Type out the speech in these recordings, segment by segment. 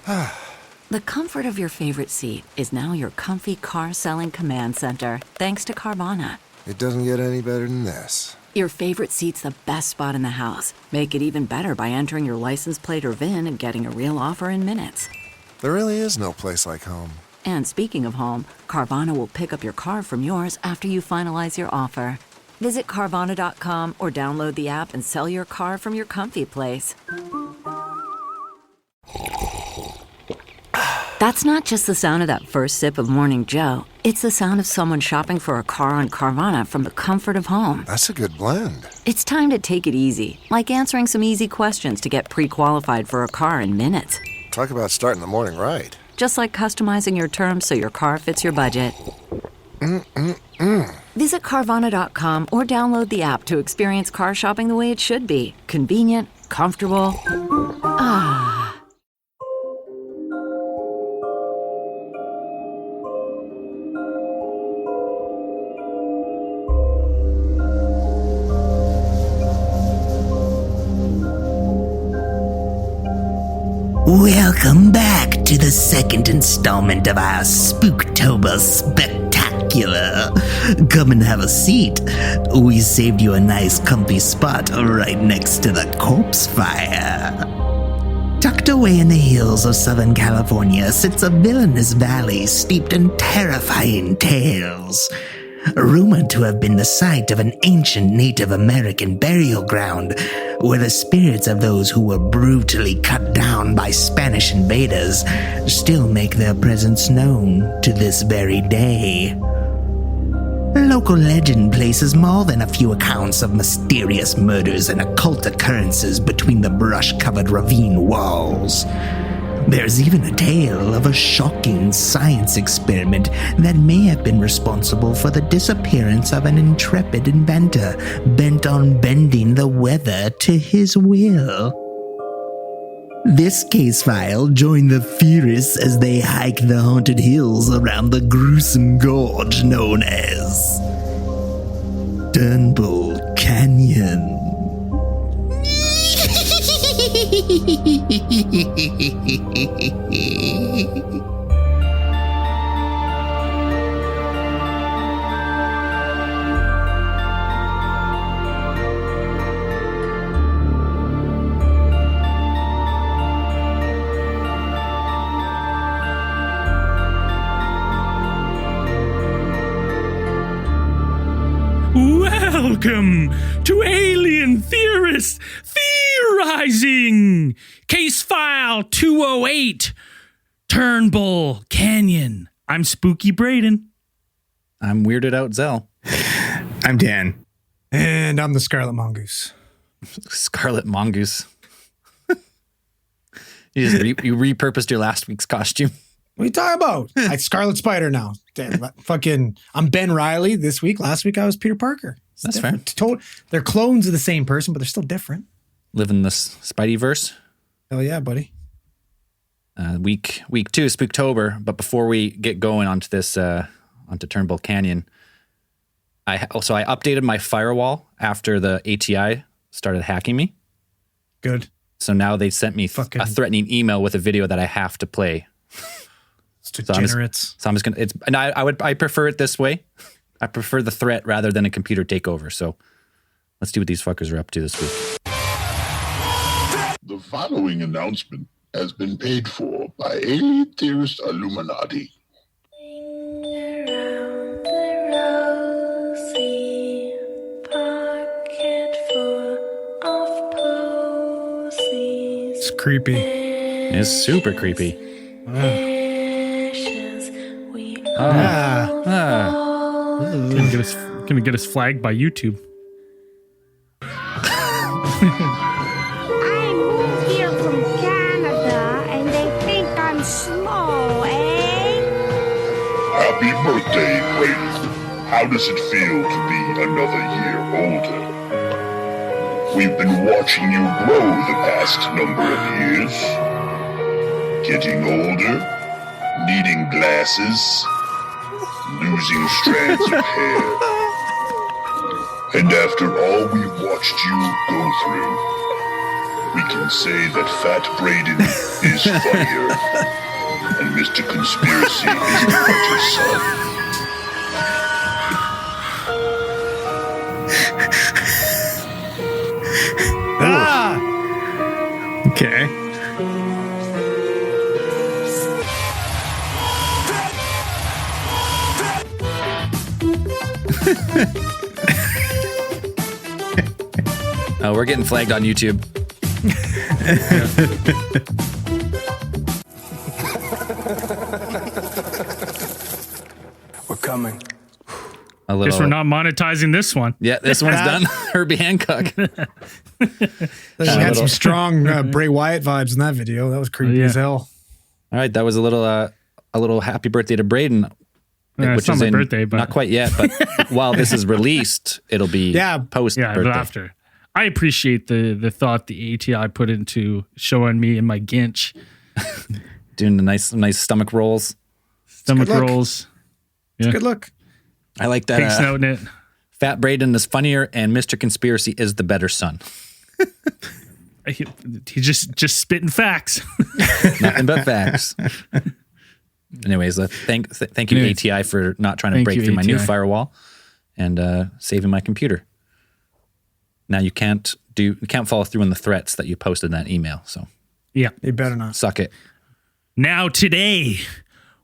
The comfort of your favorite seat is now your comfy car-selling command center, thanks to Carvana. It doesn't get any better than this. Your favorite seat's the best spot in the house. Make it even better by entering your license plate or VIN and getting a real offer in minutes. There really is no place like home. And speaking of home, Carvana will pick up your car from yours after you finalize your offer. Visit Carvana.com or download the app and sell your car from your comfy place. That's not just the sound of that first sip of Morning Joe. It's the sound of someone shopping for a car on Carvana from the comfort of home. That's a good blend. It's time to take it easy, like answering some easy questions to get pre-qualified for a car in minutes. Talk about starting the morning right. Just like customizing your terms so your car fits your budget. Visit Carvana.com or download the app to experience car shopping the way it should be. Convenient, comfortable. Welcome back to the second installment of our Spooktober Spectacular. Come and have a seat. We saved you a nice comfy spot right next to the corpsefire. Tucked away in the hills of Southern California sits a villainous valley steeped in terrifying tales. Rumored to have been the site of an ancient Native American burial ground where the spirits of those who were brutally cut down by Spanish invaders still make their presence known to this very day. Local legend places more than a few accounts of mysterious murders and occult occurrences between the brush-covered ravine walls. There's even a tale of a shocking science experiment that may have been responsible for the disappearance of an intrepid inventor bent on bending the weather to his will. This case file joined the Fearists as they hike the haunted hills around the gruesome gorge known as Turnbull Canyon. Welcome to Alien Theorists Theorizing! Case File 208, Turnbull Canyon. I'm Spooky Braden. I'm Weirded Out Zell. I'm Dan. And I'm the Scarlet Mongoose. Scarlet Mongoose. You repurposed your last week's costume. What are you talking about? I'm Scarlet Spider now. Damn, I'm Ben Riley this week. Last week I was Peter Parker. That's fair. They're clones of the same person, but they're still different. Live in this Spideyverse. Hell yeah, buddy. Week 2 is Spooktober, but before we get going onto this, onto Turnbull Canyon, I updated my firewall after the ATI started hacking me. Good. So now they sent me a threatening email with a video that I have to play. It's degenerates. So I'm just gonna. I prefer it this way. I prefer the threat rather than a computer takeover. So let's see what these fuckers are up to this week. The following announcement has been paid for by Alien Theorist Illuminati. It's creepy. It's super creepy. Gonna get us flagged by YouTube. I moved here from Canada and they think I'm slow, eh? Happy birthday, Brady. How does it feel to be another year older? We've been watching you grow the past number of years. Getting older, needing glasses, losing strands of hair. And after all we've watched you go through, we can say that Fat Braden is funnier, and Mr. Conspiracy is the hunter's son. Okay. Oh, we're getting flagged on YouTube. We're coming. A little. Guess we're not monetizing this one. Yeah, this one's done. Herbie Hancock. She had some strong Bray Wyatt vibes in that video. That was creepy as hell. All right, that was a little happy birthday to Braden, It's not my birthday, but not quite yet. But while this is released, it'll be post birthday. After. I appreciate the thought the ATI put into showing me in my Ginch. Doing the nice stomach rolls. Stomach rolls. It's a good look. I like that. Pink snout in it. Fat Braden is funnier, and Mr. Conspiracy is the better son. He just spitting facts. Nothing but facts. Anyways, thank you ATI for not trying to break through my new firewall and saving my computer. Now you can't follow through on the threats that you posted in that email. So yeah, you better not suck it. Now today,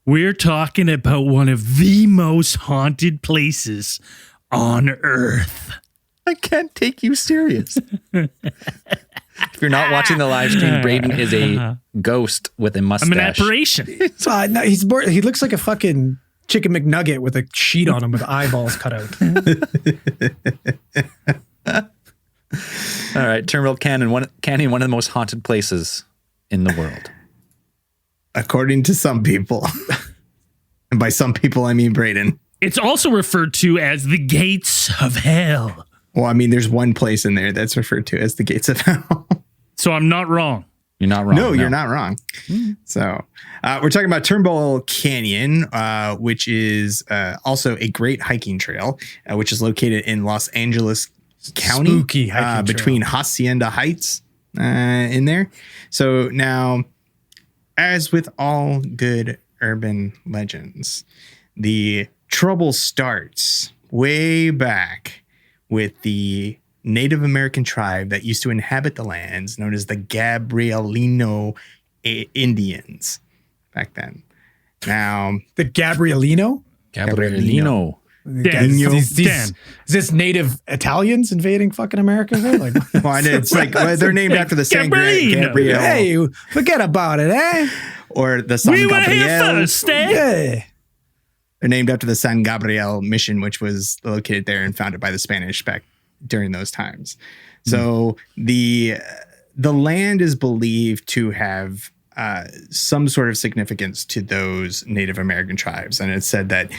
we're talking about one of the most haunted places on Earth. I can't take you serious. If you're not watching the live stream, Braden is a ghost with a mustache. I'm an apparition. No, he looks like a fucking chicken McNugget with a sheet on him with eyeballs cut out. All right, Turnbull Canyon, one of the most haunted places in the world. According to some people. And by some people, I mean Braden. It's also referred to as the gates of hell. Well, I mean, there's one place in there that's referred to as the gates of hell. So I'm not wrong. You're not wrong. No, you're not wrong. So we're talking about Turnbull Canyon, which is also a great hiking trail, which is located in Los Angeles County, Spooky hiking between Hacienda Heights in there. So now, as with all good urban legends, the trouble starts way back with the Native American tribe that used to inhabit the lands known as the Gabrielino Indians back then. Now, the Gabrielino? Gabrielino. Is this native Italians invading fucking America? Like, it's like they're named after the San Gabriel. Hey, forget about it, eh? Or the San We Gabriel. were here first, eh? Yeah. They're named after the San Gabriel mission, which was located there and founded by the Spanish back during those times. So the land is believed to have some sort of significance to those Native American tribes, and it's said that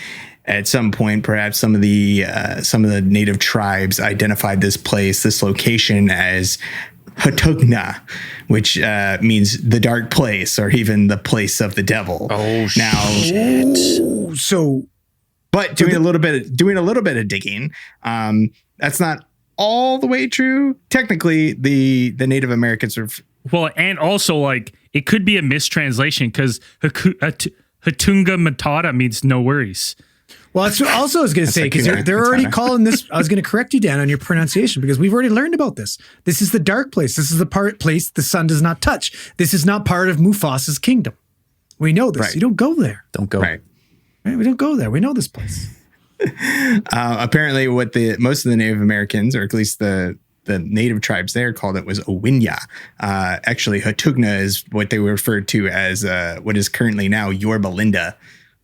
at some point, perhaps some of the native tribes identified this location as Hatugna, which means the dark place, or even the place of the devil. Oh, now, shit! But doing a little bit of digging, that's not all the way true. Technically, the Native Americans are. Well, and also, like, it could be a mistranslation because Hatunga Matata means no worries. Well, that's what also I was going to say, because they're already calling this. I was going to correct you, Dan, on your pronunciation, because we've already learned about this. This is the dark place. This is the place the sun does not touch. This is not part of Mufasa's kingdom. We know this. Right. You don't go there. Don't go. Right? We don't go there. We know this place. Apparently, what most of the Native Americans, or at least the native tribes there, called it was Owinya. Actually, Hatugna is what they referred to as what is currently now Yorba Linda,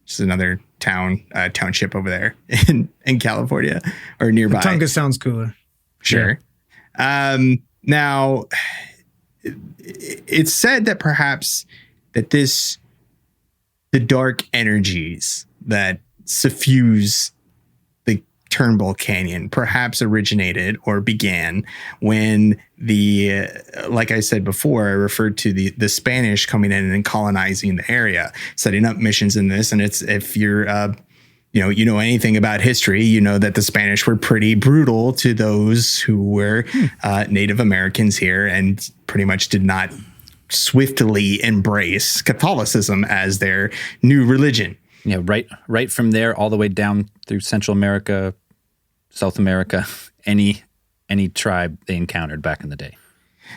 which is another township over there in California or nearby. Hatunga sounds cooler. Sure. Yeah. Now, it's said that perhaps that the dark energies that suffuse the Turnbull Canyon perhaps originated or began when like I said before, I referred to the Spanish coming in and colonizing the area, setting up missions in this. And it's, if you're, you know anything about history, you know that the Spanish were pretty brutal to those who were Native Americans here, and pretty much did not swiftly embrace Catholicism as their new religion. Yeah, right from there all the way down through Central America, South America, any tribe they encountered back in the day.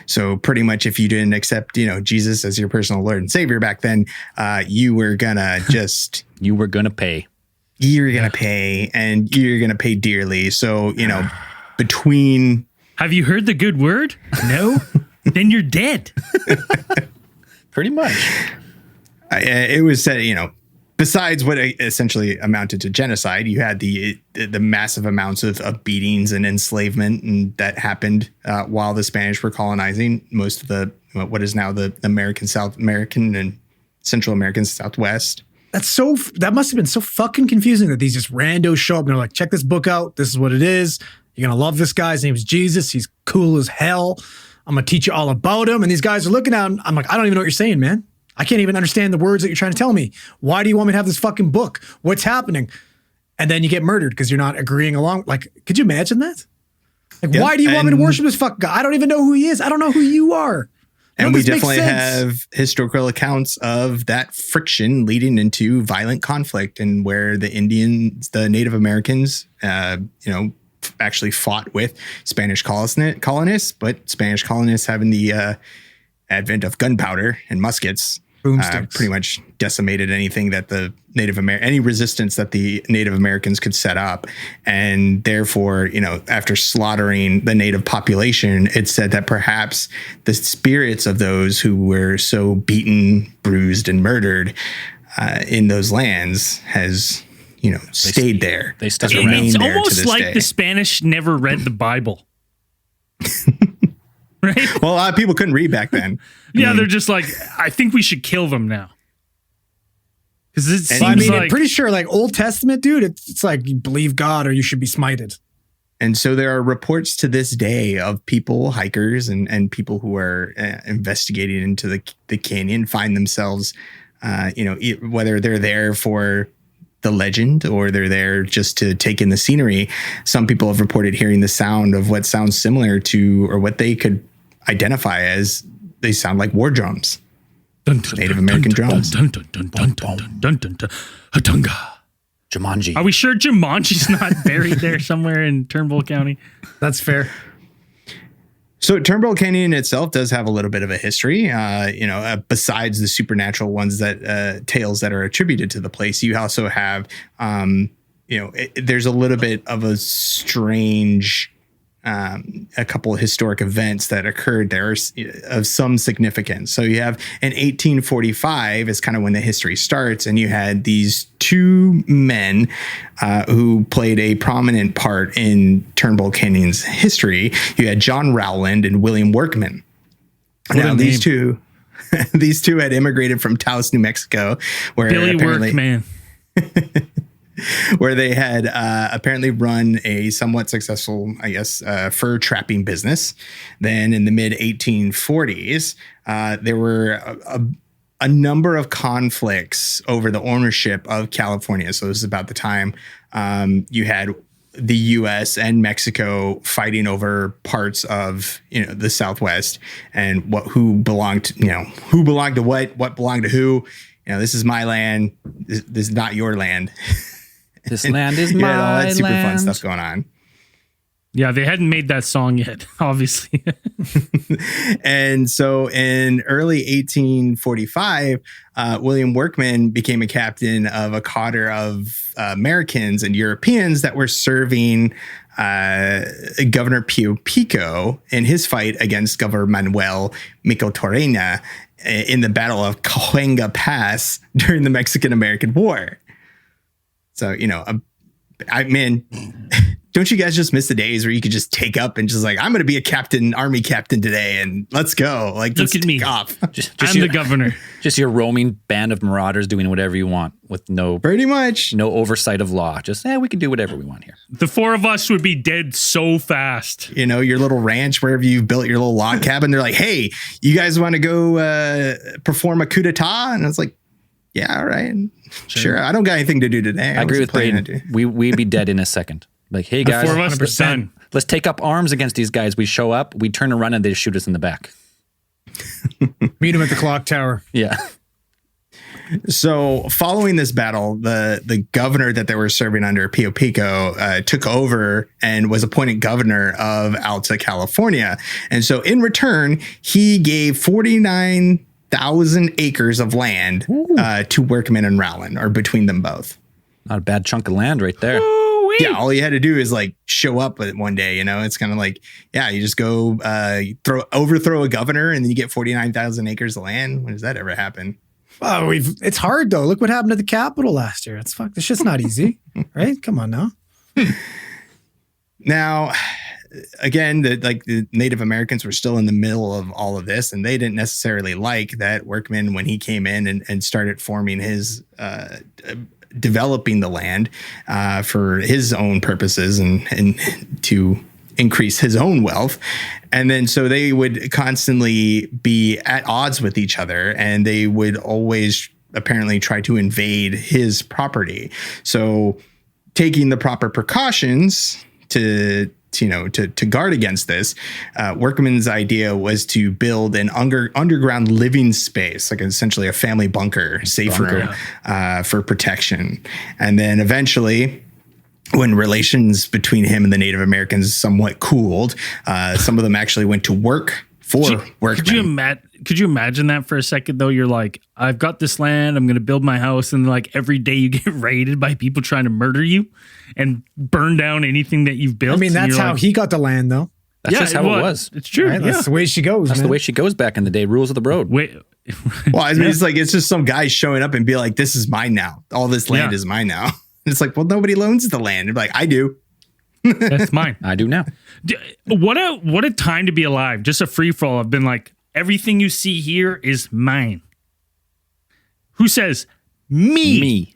So pretty much if you didn't accept, Jesus as your personal Lord and Savior back then, you were gonna just you were gonna pay. You're gonna pay, and you're gonna pay dearly. So, between Have you heard the good word? No? Then you're dead. Pretty much. It was said, besides what essentially amounted to genocide, you had the massive amounts of beatings and enslavement, and that happened while the Spanish were colonizing most of what is now the South American and Central American Southwest. That must have been so fucking confusing that these just randos show up and they're like, check this book out. This is what it is. You're going to love this guy. His name is Jesus. He's cool as hell. I'm going to teach you all about him. And these guys are looking at him. I'm like, I don't even know what you're saying, man. I can't even understand the words that you're trying to tell me. Why do you want me to have this fucking book? What's happening? And then you get murdered because you're not agreeing along. Like, could you imagine that? Like, why do you want me to worship this fucking guy? I don't even know who he is. I don't know who you are. And we definitely have historical accounts of that friction leading into violent conflict, and where the Native Americans, actually fought with Spanish colonists, but Spanish colonists having the advent of gunpowder and muskets pretty much decimated anything that any resistance that the Native Americans could set up. And therefore, after slaughtering the native population, it's said that perhaps the spirits of those who were so beaten, bruised, and murdered in those lands has, stayed there. They stuck around. It's almost like day. The Spanish never read the Bible. Right? Well, a lot of people couldn't read back then. They're just like, I think we should kill them now. Because it seems I'm pretty sure, like Old Testament, dude, it's like you believe God or you should be smited. And so there are reports to this day of people, hikers, and people who are investigating into the canyon, find themselves, whether they're there for the legend or they're there just to take in the scenery. Some people have reported hearing the sound of what sounds similar to, or what they could identify as, they sound like war drums. Native American drums. Jumanji. Are we sure Jumanji's not buried there somewhere in Turnbull County? That's fair. So Turnbull Canyon itself does have a little bit of a history, besides the supernatural ones tales that are attributed to the place. You also have, there's a little bit of a strange, a couple of historic events that occurred there of some significance. So you have in 1845 is kind of when the history starts, and you had these two men who played a prominent part in Turnbull Canyon's history. You had John Rowland and William Workman. Now these two had immigrated from Taos, New Mexico, where Billy Workman. Where they had apparently run a somewhat successful, fur trapping business. Then in the mid 1840s, there were a number of conflicts over the ownership of California. So this is about the time you had the U.S. and Mexico fighting over parts of the Southwest, and who belonged to what belonged to who. This is my land. This is not your land. This land is my all that super land. fun stuff going on. Yeah, they hadn't made that song yet, obviously. And so in early 1845, William Workman became a captain of a cadre of Americans and Europeans that were serving Governor Pio Pico in his fight against Governor Manuel Micheltorena in the Battle of Cahuenga Pass during the Mexican-American War. So, don't you guys just miss the days where you could just take up and just like, I'm going to be a army captain today, and let's go. Like, look at me. Off. I'm the governor. Just your roaming band of marauders doing whatever you want with pretty much no oversight of law. Just, we can do whatever we want here. The four of us would be dead so fast. Your little ranch, wherever you've built your little log cabin, they're like, hey, you guys want to go perform a coup d'etat? And I was like, yeah, all right. Sure. I don't got anything to do today. I agree with Braden. We'd be dead in a second. Like, hey guys, 4 of us, let's take up arms against these guys. We show up, we turn around, and they shoot us in the back. Meet him at the clock tower. Yeah. So following this battle, the governor that they were serving under, Pio Pico, took over and was appointed governor of Alta California. And so in return, he gave 49,000 acres of land to Workman and Rowland, or between them both. Not a bad chunk of land right there. Yeah, all you had to do is like show up one day, It's kind of like, yeah, you just go overthrow a governor and then you get 49,000 acres of land. When does that ever happen? Oh, it's hard though. Look what happened to the Capitol last year. This shit's not easy, right? Come on now. Now, again, the Native Americans were still in the middle of all of this, and they didn't necessarily like that Workman when he came in and started forming his developing the land for his own purposes and to increase his own wealth. And then so they would constantly be at odds with each other, and they would always apparently try to invade his property. So taking the proper precautions to guard against this, Workman's idea was to build an underground living space, like essentially a family bunker, safer for protection. And then eventually, when relations between him and the Native Americans somewhat cooled, some of them actually went to work for Workman. Could you imagine that for a second though? You're like, I've got this land, I'm going to build my house, and like every day you get raided by people trying to murder you and burn down anything that you've built. I mean, that's how he got the land though. That's just how it was. It's true. Right? That's the way she goes. That's the way she goes back in the day. Rules of the road. Wait. Well, I mean, it's just some guy showing up and be like, this is mine now. All this land is mine now. It's like, well, nobody loans the land. They're like, I do. That's mine. I do now. What a time to be alive. Just a free for all. I've been like, everything you see here is mine. Who says me? Me.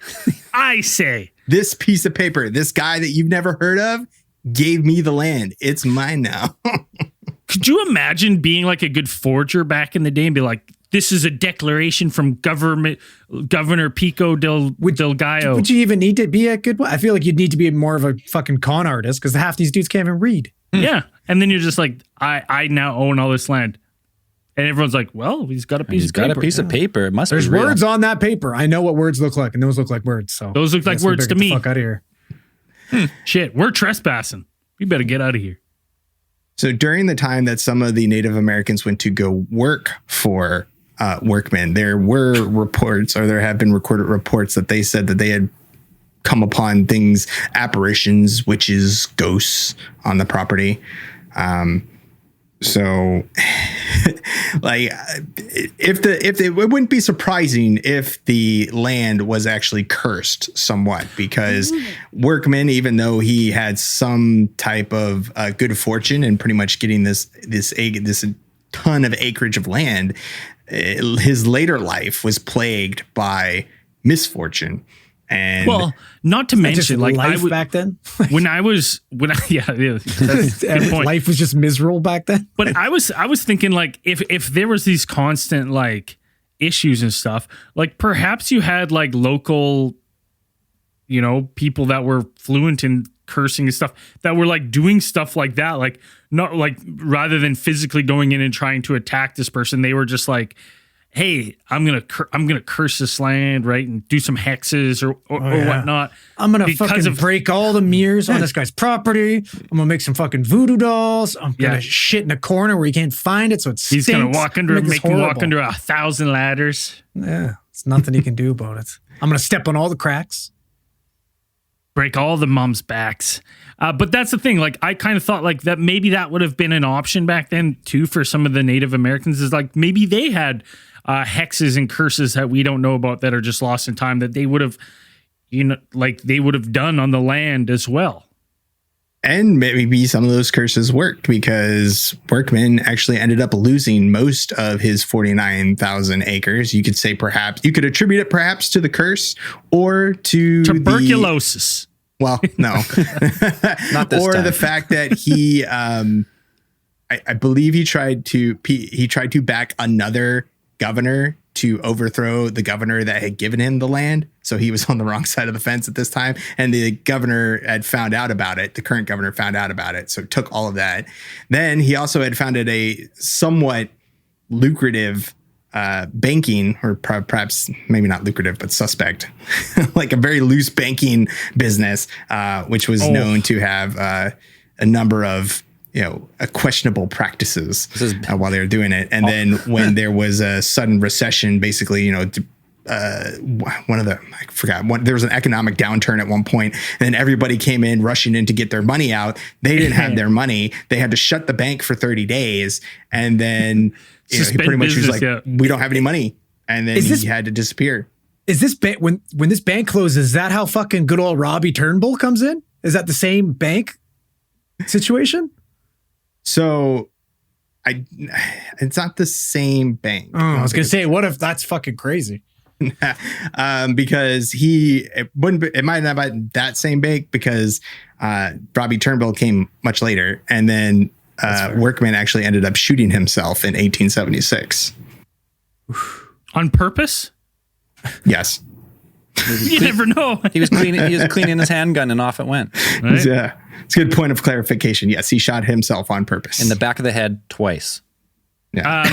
I say this piece of paper, this guy that you've never heard of gave me the land. It's mine now. Could you imagine being like a good forger back in the day and be like, this is a declaration from Governor Pico del Gallo. Would you even need to be a good one? I feel like you'd need to be more of a fucking con artist because half these dudes can't even read. Yeah. And then you're just like, I now own all this land. And everyone's like, well, he's got a piece of paper. He's got a piece of paper. It must There's be real. words on that paper. I know what words look like, and those look like words. So those look like words to me. Fuck out of here. Shit, we're trespassing. We better get out of here. So during the time that some of the Native Americans went to go work for Workman, there were reports, or there have been recorded reports, that they said that they had come upon things, apparitions, witches, ghosts on the property. So like it wouldn't be surprising if the land was actually cursed somewhat, because Workman, even though he had some type of good fortune and pretty much getting this ton of acreage of land, his later life was plagued by misfortune. And well, not to mention, like life back then. that's a good point. Life was just miserable back then. But I was thinking, like, if there was these constant like issues and stuff, like perhaps you had like local, people that were fluent in cursing and stuff, that were like doing stuff like that, like not like, rather than physically going in and trying to attack this person, they were just like, hey, I'm gonna curse this land, right, and do some hexes or whatnot. I'm gonna fucking break all the mirrors on this guy's property. I'm gonna make some fucking voodoo dolls. I'm gonna shit in a corner where you can't find it, so it stinks. He's gonna make me walk under 1,000 ladders. Yeah, it's nothing he can do about it. I'm gonna step on all the cracks, break all the mom's backs. But that's the thing. Like, I kind of thought like that maybe that would have been an option back then too for some of the Native Americans. Is like maybe they had hexes and curses that we don't know about that are just lost in time that they would have, they would have done on the land as well. And maybe some of those curses worked, because Workman actually ended up losing most of his 49,000 acres. You could say you could attribute it perhaps to the curse or to tuberculosis. Well, no, not this time. The fact that he, I believe he tried to back another governor to overthrow the governor that had given him the land. So he was on the wrong side of the fence at this time. And the governor had found out about it. The current governor found out about it. So took all of that. Then he also had founded a somewhat lucrative banking, or perhaps maybe not lucrative, but suspect, like a very loose banking business, which was known to have a number of questionable practices while they were doing it. And then when there was a sudden recession, basically, there was an economic downturn at one point, and then everybody came in rushing in to get their money out. They didn't have their money. They had to shut the bank for 30 days. And then he pretty much was like, we don't have any money. And then he had to disappear. Is this when this bank closes, is that how fucking good old Robbie Turnbull comes in? Is that the same bank situation? So it's not the same bank. Oh, I was going to say, what if that's fucking crazy? Because it might not be that same bank, because Robbie Turnbull came much later, and then Workman actually ended up shooting himself in 1876. On purpose? Yes. You never know. He was cleaning his handgun and off it went. Right? Yeah. It's a good point of clarification. Yes, he shot himself on purpose. In the back of the head twice. Yeah.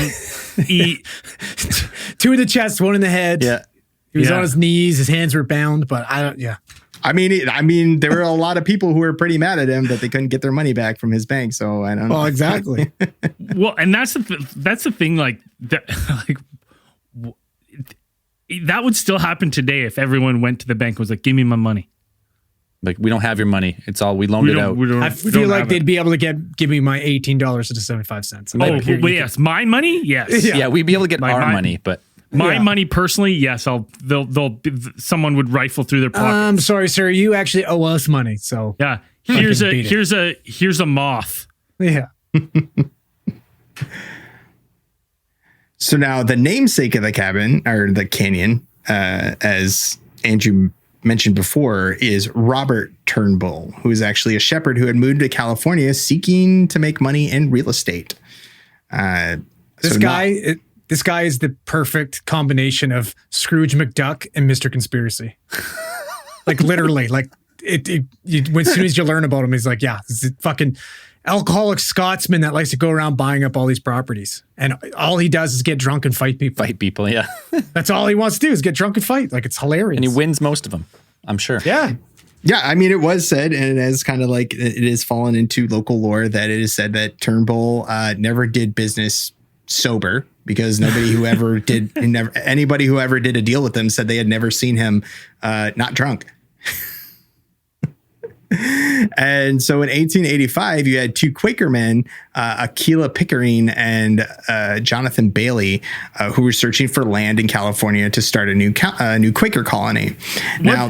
Two in the chest, one in the head. Yeah. He was on his knees, his hands were bound, but I mean, there were a lot of people who were pretty mad at him that they couldn't get their money back from his bank. So I don't know. Well, exactly. Well, and that's the thing. Like that, that would still happen today if everyone went to the bank and was like, "Give me my money." Like, we don't have your money. It's all we loaned it out. I feel like they'd be able to give me my $18.75. Oh, yes, my money. Yes, yeah, we'd be able to get our money, but. My money personally, yes, someone would rifle through their pockets. I'm sorry, sir. You actually owe us money. So yeah, here's a moth. Yeah. So now the namesake of the cabin, or the canyon, as Andrew mentioned before, is Robert Turnbull, who is actually a shepherd who had moved to California seeking to make money in real estate. This guy is the perfect combination of Scrooge McDuck and Mr. Conspiracy. Like literally, like as soon as you learn about him, he's like, yeah, this is a fucking alcoholic Scotsman that likes to go around buying up all these properties. And all he does is get drunk and fight people. Yeah. That's all he wants to do is get drunk and fight. Like, it's hilarious. And he wins most of them, I'm sure. Yeah. Yeah, I mean, it was said, and it has kind of like, it is fallen into local lore that it is said that Turnbull never did business sober, because anybody who ever did a deal with him said they had never seen him not drunk. And so in 1885, you had two Quaker men, Aquila Pickering and Jonathan Bailey, who were searching for land in California to start a new Quaker colony. Now,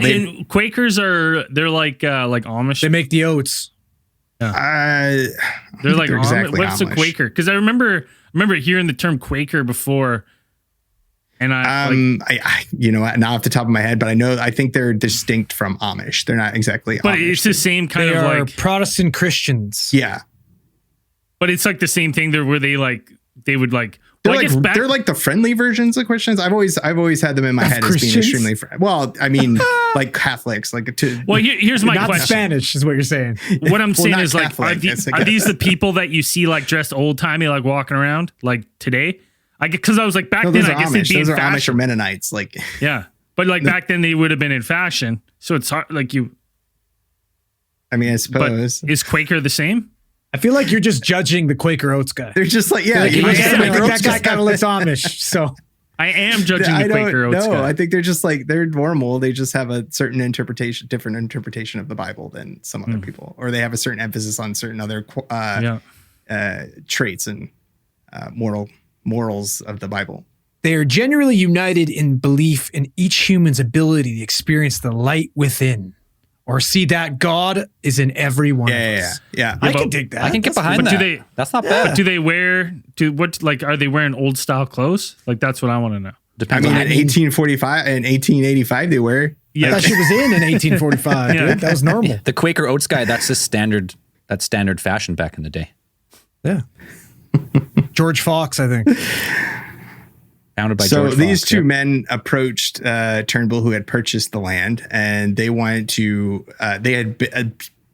Quakers they're like Amish. They make the oats. Yeah. They're like exactly what's Amish. a Quaker? Because I remember hearing the term Quaker before, and I not off the top of my head, but I think they're distinct from Amish. They're not exactly but Amish. It's the same kind they of are like Protestant Christians. Yeah, but it's like the same thing there, where they would like. They're like the friendly versions of Christians. I've always had them in my head as being extremely well. I mean, like Catholics, like here's my not question. Spanish is what you're saying. What I'm saying is Catholic, are these the people that you see like dressed old timey, like walking around like today? Because I was like back then, I guess they'd be in fashion. Amish or Mennonites, like yeah, but like back then they would have been in fashion. So it's hard, like you. I mean, I suppose. But is Quaker the same? I feel like you're just judging the Quaker Oats guy. They're just like, yeah, that guy kind of looks Amish. So I am judging the Quaker Oats guy. No, I think they're just like, they're normal. They just have a certain different interpretation of the Bible than some other people, or they have a certain emphasis on certain other traits and morals of the Bible. They are generally united in belief in each human's ability to experience the light within, or see that God is in every one of us. Yeah. I can dig that. I can get behind that. That's not bad. But do they are they wearing old style clothes? Like, that's what I want to know. Depends in on 1845 and 1885 they were. Yeah, that shit was in 1845. Yeah. Dude. That was normal. the Quaker Oats guy. That's the standard. That's standard fashion back in the day. Yeah. George Fox, I think. Founded by so George these Fox, two men approached Turnbull, who had purchased the land, and they wanted to. They had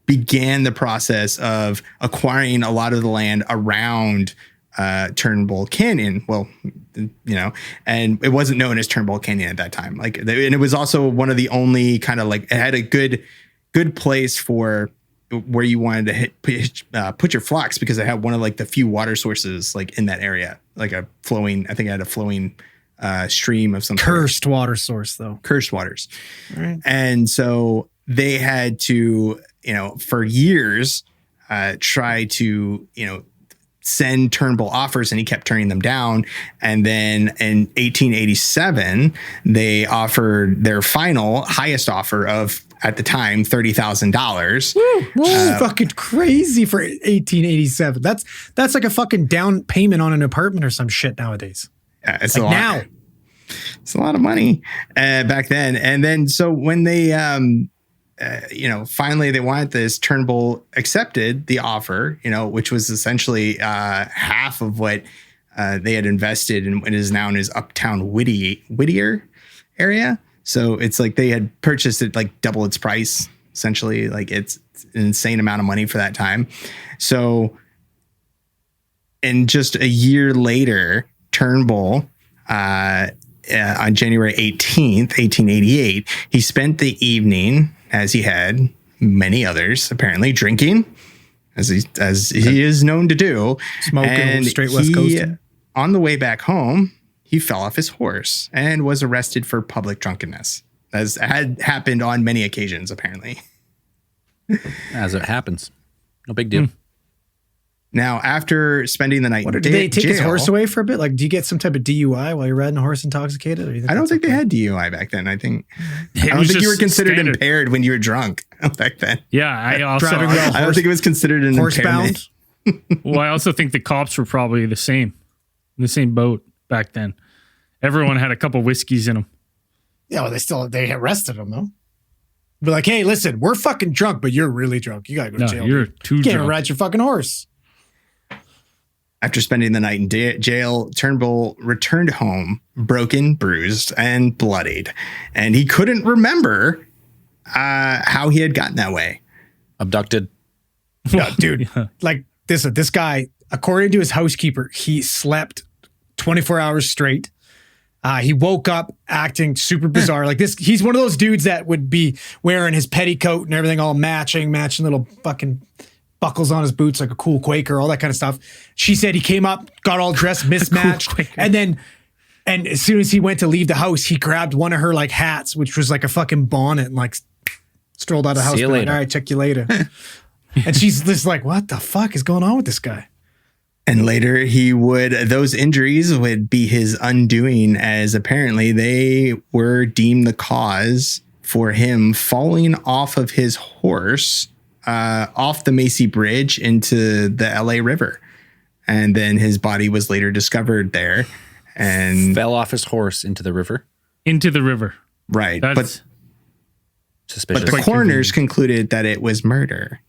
began the process of acquiring a lot of the land around Turnbull Canyon. Well, and it wasn't known as Turnbull Canyon at that time. And it was also one of the only kind of it had a good place for where you wanted to put your flocks, because it had one of the few water sources in that area, I think it had a flowing stream of some cursed water source, though. Cursed waters. Right. And so they had to, for years, try to, send Turnbull offers, and he kept turning them down. And then in 1887, they offered their final highest offer of, at the time, $30,000. Fucking crazy for 1887. That's like a fucking down payment on an apartment or some shit nowadays. Yeah, it's a lot. Now. It's a lot of money back then. And then so when they, finally they wanted this, Turnbull accepted the offer, which was essentially half of what they had invested in what is known as Uptown Whittier area. So it's they had purchased it double its price, essentially. It's an insane amount of money for that time. So, and just a year later, Turnbull, on January 18th, 1888, he spent the evening, as he had many others, apparently drinking, as he is known to do, smoking, and straight West Coast. On the way back home, he fell off his horse and was arrested for public drunkenness, as had happened on many occasions, apparently. As it happens. No big deal. Now, after spending the night in did they take his horse away for a bit? Do you get some type of DUI while you're riding a horse intoxicated? Or I don't think they had DUI back then. I don't think you were considered impaired when you were drunk back then. Yeah, I don't think it was considered an horsebound. Well, I also think the cops were probably the same boat back then. Everyone had a couple whiskeys in them. Yeah, well, they arrested him though. Be like, hey, listen, we're fucking drunk, but you're really drunk. You gotta go to jail. You're too you drunk. can't ride your fucking horse. After spending the night in jail, Turnbull returned home, broken, bruised, and bloodied. And he couldn't remember how he had gotten that way. Abducted. No, dude, this guy, according to his housekeeper, he slept 24 hours straight. He woke up acting super bizarre. He's one of those dudes that would be wearing his petticoat and everything all matching little fucking buckles on his boots like a cool Quaker, all that kind of stuff. She said he came up, got all dressed, mismatched, cool and as soon as he went to leave the house, he grabbed one of her hats, which was like a fucking bonnet, and strolled out of the house. See you later. All right, check you later. And she's just like, what the fuck is going on with this guy? And later those injuries would be his undoing, as apparently they were deemed the cause for him falling off of his horse off the Macy Bridge into the LA River. And then his body was later discovered there and fell off his horse into the river. Right. That's suspicious. But the coroners concluded that it was murder.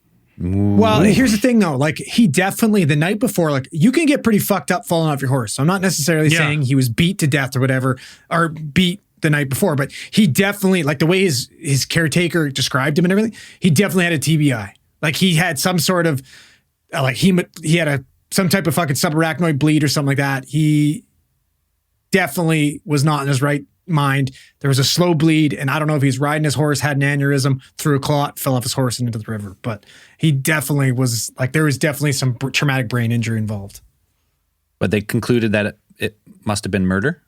Ooh. Well, here's the thing though. He definitely, the night before, you can get pretty fucked up falling off your horse. So I'm not necessarily saying he was beat to death or whatever, or beat the night before, but he definitely, the way his caretaker described him and everything, he definitely had a TBI. He had some sort of, he had some type of fucking subarachnoid bleed or something like that. He definitely was not in his right mind. There was a slow bleed, and I don't know if he's riding his horse, had an aneurysm, threw a clot, fell off his horse and into the river. But he definitely was, there was definitely some traumatic brain injury involved. But they concluded that it must have been murder?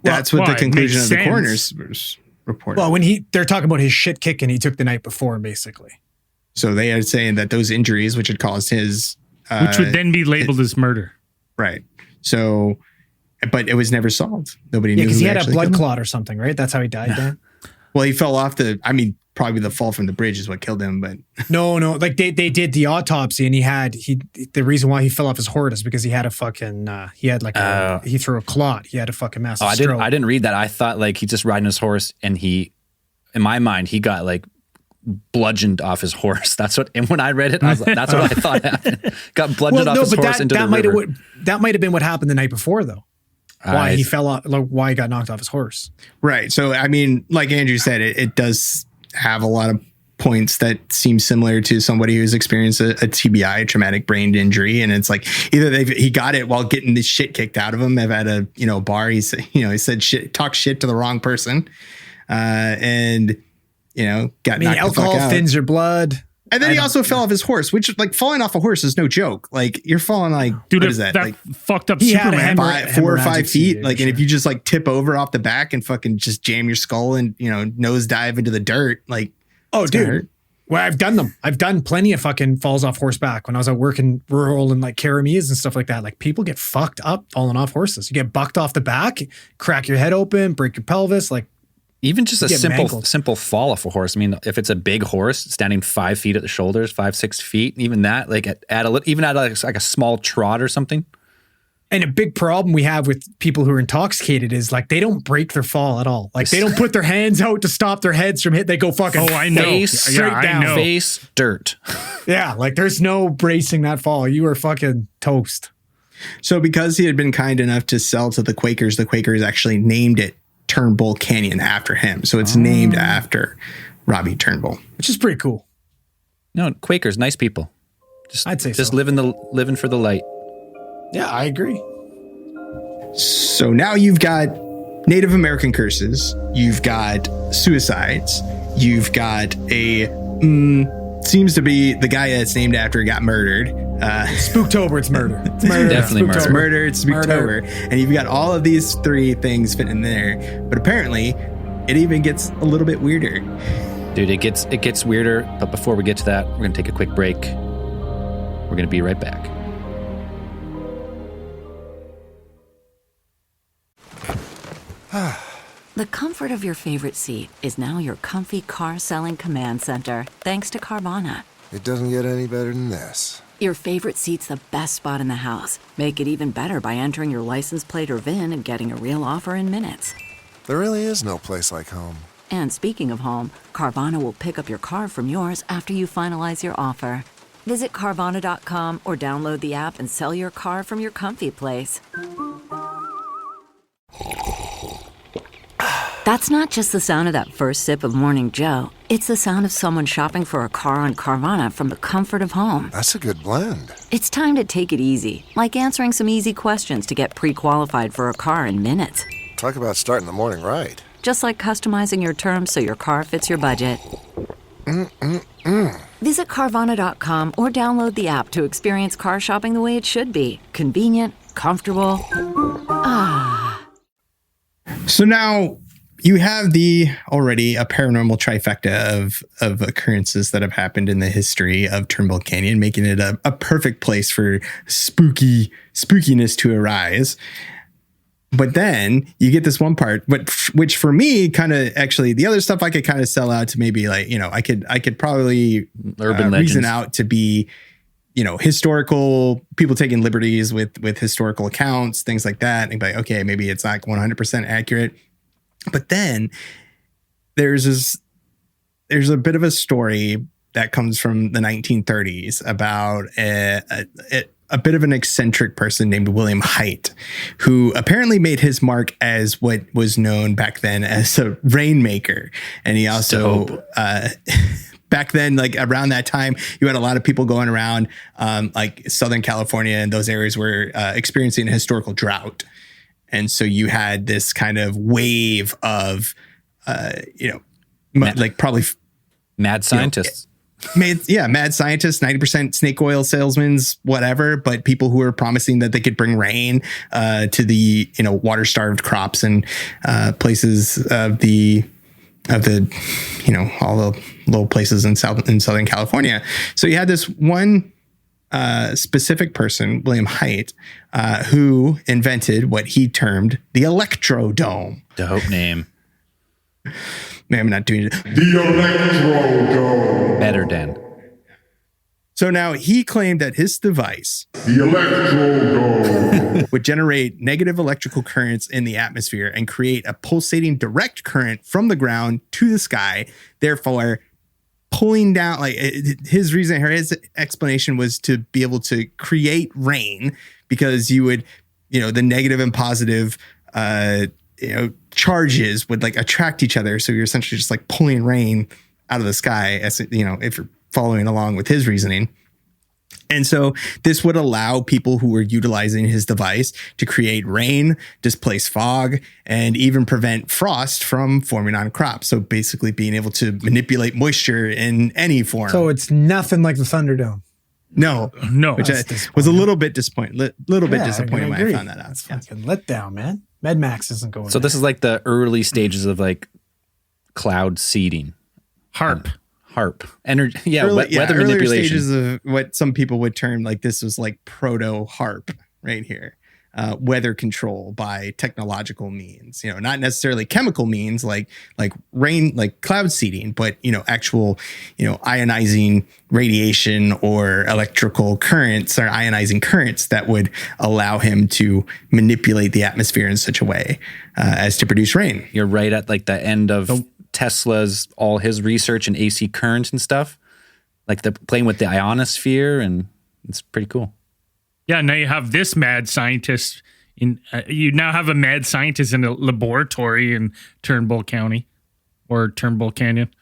That's what the conclusion of the coroner's report. Well, when they're talking about his shit kicking he took the night before, basically. So they are saying that those injuries, which had caused his... which would then be labeled as murder. Right. So, but it was never solved. Nobody knew. Yeah, because he had a blood clot or something, right? That's how he died, Dan? Well, he fell off probably the fall from the bridge is what killed him, but... No. They did the autopsy, and the reason why he fell off his horse is because he had a fucking, he threw a clot. He had a fucking massive stroke. I didn't read that. I thought he's just riding his horse, and in my mind, he got bludgeoned off his horse. And when I read it, that's what I thought happened. Got bludgeoned off his horse into the river. That might have been what happened the night before, though. Why he fell off, why he got knocked off his horse. Right. So, like Andrew said, it does have a lot of points that seem similar to somebody who's experienced a TBI, traumatic brain injury, and it's like either he got it while getting the shit kicked out of him. They've had a bar. He said shit, talked shit to the wrong person, and got knocked alcohol the fuck out. thins your blood. And then he also fell off his horse, which like falling off a horse is no joke. Like you're falling like, dude, what is that? Like fucked up he had Superman. 4 or 5 feet. Like, and if you just like tip over off the back and fucking just jam your skull and nose dive into the dirt, like, oh, dude. Well, I've done them. I've done plenty of fucking falls off horseback when I was out working rural and like Karamis and stuff like that. Like people get fucked up falling off horses. You get bucked off the back, crack your head open, break your pelvis, like. Even just a simple fall off a horse. I mean, if it's a big horse standing 5 feet at the shoulders, 5-6 feet, even that, like at a small trot or something. And a big problem we have with people who are intoxicated is like they don't break their fall at all. Like they don't put their hands out to stop their heads from hit. They go fucking straight down. Face dirt. Yeah, like there's no bracing that fall. You are fucking toast. So because he had been kind enough to sell to the Quakers actually named it Turnbull Canyon after him. So it's named after Robbie Turnbull. Which is pretty cool. No, Quakers, nice people. I'd say just so. living for the light. Yeah, I agree. So now you've got Native American curses, you've got suicides, you've got a seems to be the guy that's named after got murdered. Spooktober, it's murder. It's murder. Definitely It's murder. It's Spooktober. And you've got all of these 3 things fitting in there. But apparently, it even gets a little bit weirder. Dude, it gets weirder. But before we get to that, we're going to take a quick break. We're going to be right back. The comfort of your favorite seat is now your comfy car selling command center, thanks to Carvana. It doesn't get any better than this. Your favorite seat's the best spot in the house. Make it even better by entering your license plate or VIN and getting a real offer in minutes. There really is no place like home. And speaking of home, Carvana will pick up your car from yours after you finalize your offer. Visit Carvana.com or download the app and sell your car from your comfy place. That's not just the sound of that first sip of Morning Joe. It's the sound of someone shopping for a car on Carvana from the comfort of home. That's a good blend. It's time to take it easy, like answering some easy questions to get pre-qualified for a car in minutes. Talk about starting the morning right. Just like customizing your terms so your car fits your budget. Visit Carvana.com or download the app to experience car shopping the way it should be. Convenient, comfortable. So now you have already a paranormal trifecta of occurrences that have happened in the history of Turnbull Canyon, making it a perfect place for spookiness to arise. But then you get this one part, which for me kind of actually the other stuff I could kind of sell out to maybe like, I could probably urban reason out to be, historical people taking liberties with historical accounts, things like that. And be like, okay, maybe it's not 100% accurate. But then there's a bit of a story that comes from the 1930s about a bit of an eccentric person named William Haight, who apparently made his mark as what was known back then as a rainmaker. And he also, back then, like around that time, you had a lot of people going around, like Southern California and those areas were experiencing a historical drought. And so you had this kind of wave of, like probably mad scientists. Mad scientists, 90% snake oil salesmen, whatever, but people who were promising that they could bring rain to the, water starved crops and places of the, all the little places in Southern California. So you had this one specific person, William Haight, who invented what he termed the electrodome. Dope name. Man, I'm not doing it. The electrodome. Better, Dan. So now he claimed that his device, The electrodome. would generate negative electrical currents in the atmosphere and create a pulsating direct current from the ground to the sky, therefore pulling down, like his reason, his explanation was to be able to create rain because you would, the negative and positive, charges would like attract each other. So you're essentially just like pulling rain out of the sky, as if you're following along with his reasoning. And so this would allow people who were utilizing his device to create rain, displace fog, and even prevent frost from forming on crops. So basically being able to manipulate moisture in any form. So it's nothing like the Thunderdome. No, which was a little bit disappointing. Disappointed when I found that out. That's fucking letdown, man. Med Max isn't going. So this is like the early stages of like cloud seeding. Harp. Energy. Yeah, weather earlier manipulation. Stages of what some people would term like this was like proto harp right here. Weather control by technological means, not necessarily chemical means like rain, like cloud seeding, but, actual, ionizing radiation or electrical currents or ionizing currents that would allow him to manipulate the atmosphere in such a way as to produce rain. You're right at like the end of Tesla's, all his research and AC currents and stuff, like the playing with the ionosphere, and it's pretty cool. Yeah, now you have this mad scientist you now have a mad scientist in a laboratory in Turnbull County or Turnbull Canyon.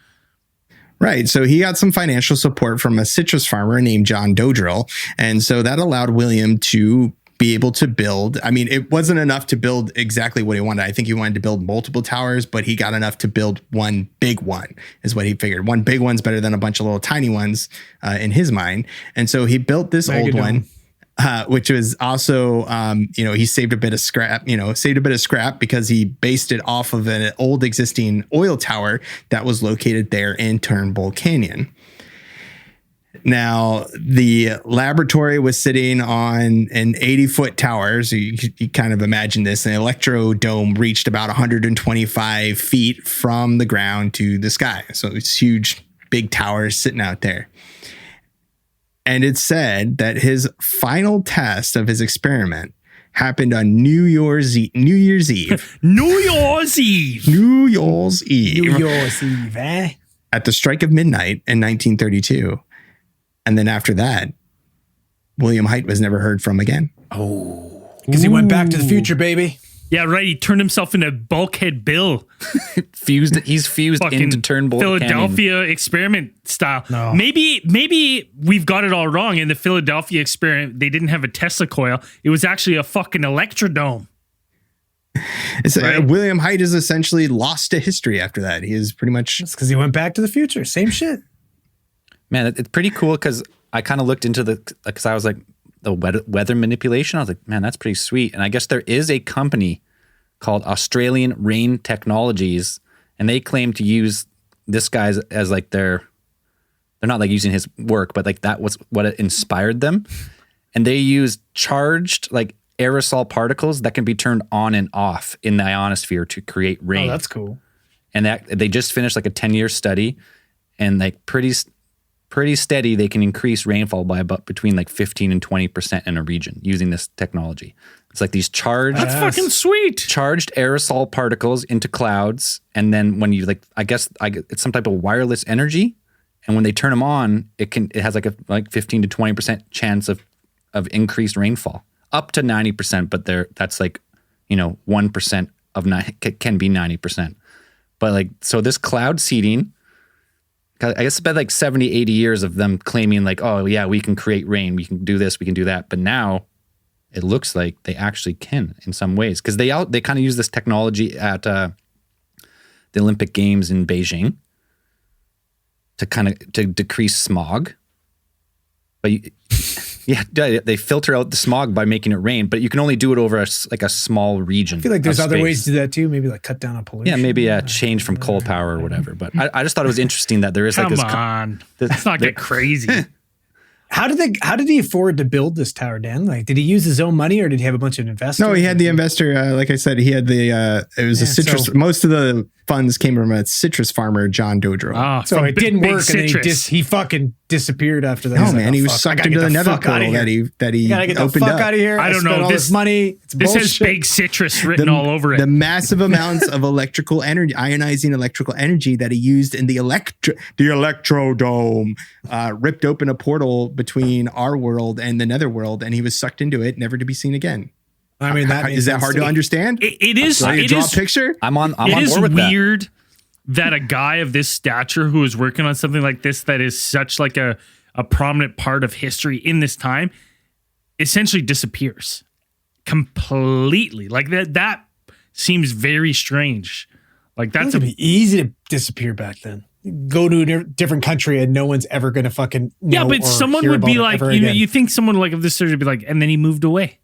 Right. So he got some financial support from a citrus farmer named John Dodrill. And so that allowed William to be able to build. I mean, it wasn't enough to build exactly what he wanted. I think he wanted to build multiple towers, but he got enough to build one big one, is what he figured. One big one's better than a bunch of little tiny ones in his mind. And so he built this old one. Which was also, he saved a bit of scrap, because he based it off of an old existing oil tower that was located there in Turnbull Canyon. Now, the laboratory was sitting on an 80-foot tower. So you kind of imagine this. An electrodome reached about 125 feet from the ground to the sky. So it's huge, big towers sitting out there. And it's said that his final test of his experiment happened on New Year's Eve. New Year's Eve, eh? At the strike of midnight in 1932. And then after that, William Hite was never heard from again. Oh. Because he went back to the future, baby. Yeah, right. He turned himself into Bulkhead Bill. He's fused into Turnbull Philadelphia Canyon. Experiment style. No. Maybe we've got it all wrong. In the Philadelphia experiment, they didn't have a Tesla coil. It was actually a fucking electrodome. Right? William Hite is essentially lost to history after that. He is pretty much... It's because he went back to the future. Same shit. Man, it's pretty cool because I kind of looked into because I was like, the weather manipulation. I was like, man, that's pretty sweet. And I guess there is a company called Australian Rain Technologies, and they claim to use this guy as like they're not like using his work, but like that was what it inspired them. And they use charged like aerosol particles that can be turned on and off in the ionosphere to create rain. Oh, that's cool. And that they just finished like a 10-year study, and like pretty steady, they can increase rainfall by about between like 15 and 20% in a region using this technology. It's like these That's fucking sweet. Charged aerosol particles into clouds. And then when you it's some type of wireless energy. And when they turn them on, it has like a 15 to 20% chance of increased rainfall, up to 90%. But that's like, 1% of can be 90%. But like, so this cloud seeding, I guess it's been like 70, 80 years of them claiming like, oh yeah, we can create rain. We can do this. We can do that. But now it looks like they actually can in some ways. Cause they kind of use this technology at the Olympic Games in Beijing to decrease smog. But they filter out the smog by making it rain, but you can only do it over a small region. I feel like there's other ways to do that too. Maybe like cut down on pollution. Yeah, maybe change from coal power or whatever. But I just thought it was interesting that there is Come on. Let's not get crazy. How did he afford to build this tower, Dan? Like, did he use his own money or did he have a bunch of investors? No, he had the investor. Like I said, he had it was a citrus. So, most of the funds came from a citrus farmer, John Dodrill. So it didn't work, and he fucking disappeared after that. No, man, he was sucked into the nether portal that he gotta get the opened fuck up. out of here. I don't know. This money. This has big citrus written all over it. The massive amounts of electrical energy, ionizing electrical energy that he used in the electrodome, ripped open a portal between our world and the netherworld, and he was sucked into it, never to be seen again. I mean, is that hard to understand? It is. So you draw a picture. I'm on board with weird. That. that a guy of this stature who is working on something like this, that is such like a prominent part of history in this time, essentially disappears completely. Like that seems very strange. Like that's be easy to disappear back then. Go to a different country and no one's ever going to fucking know. Yeah, but someone would be like, you think someone like of this sort would be like, and then he moved away.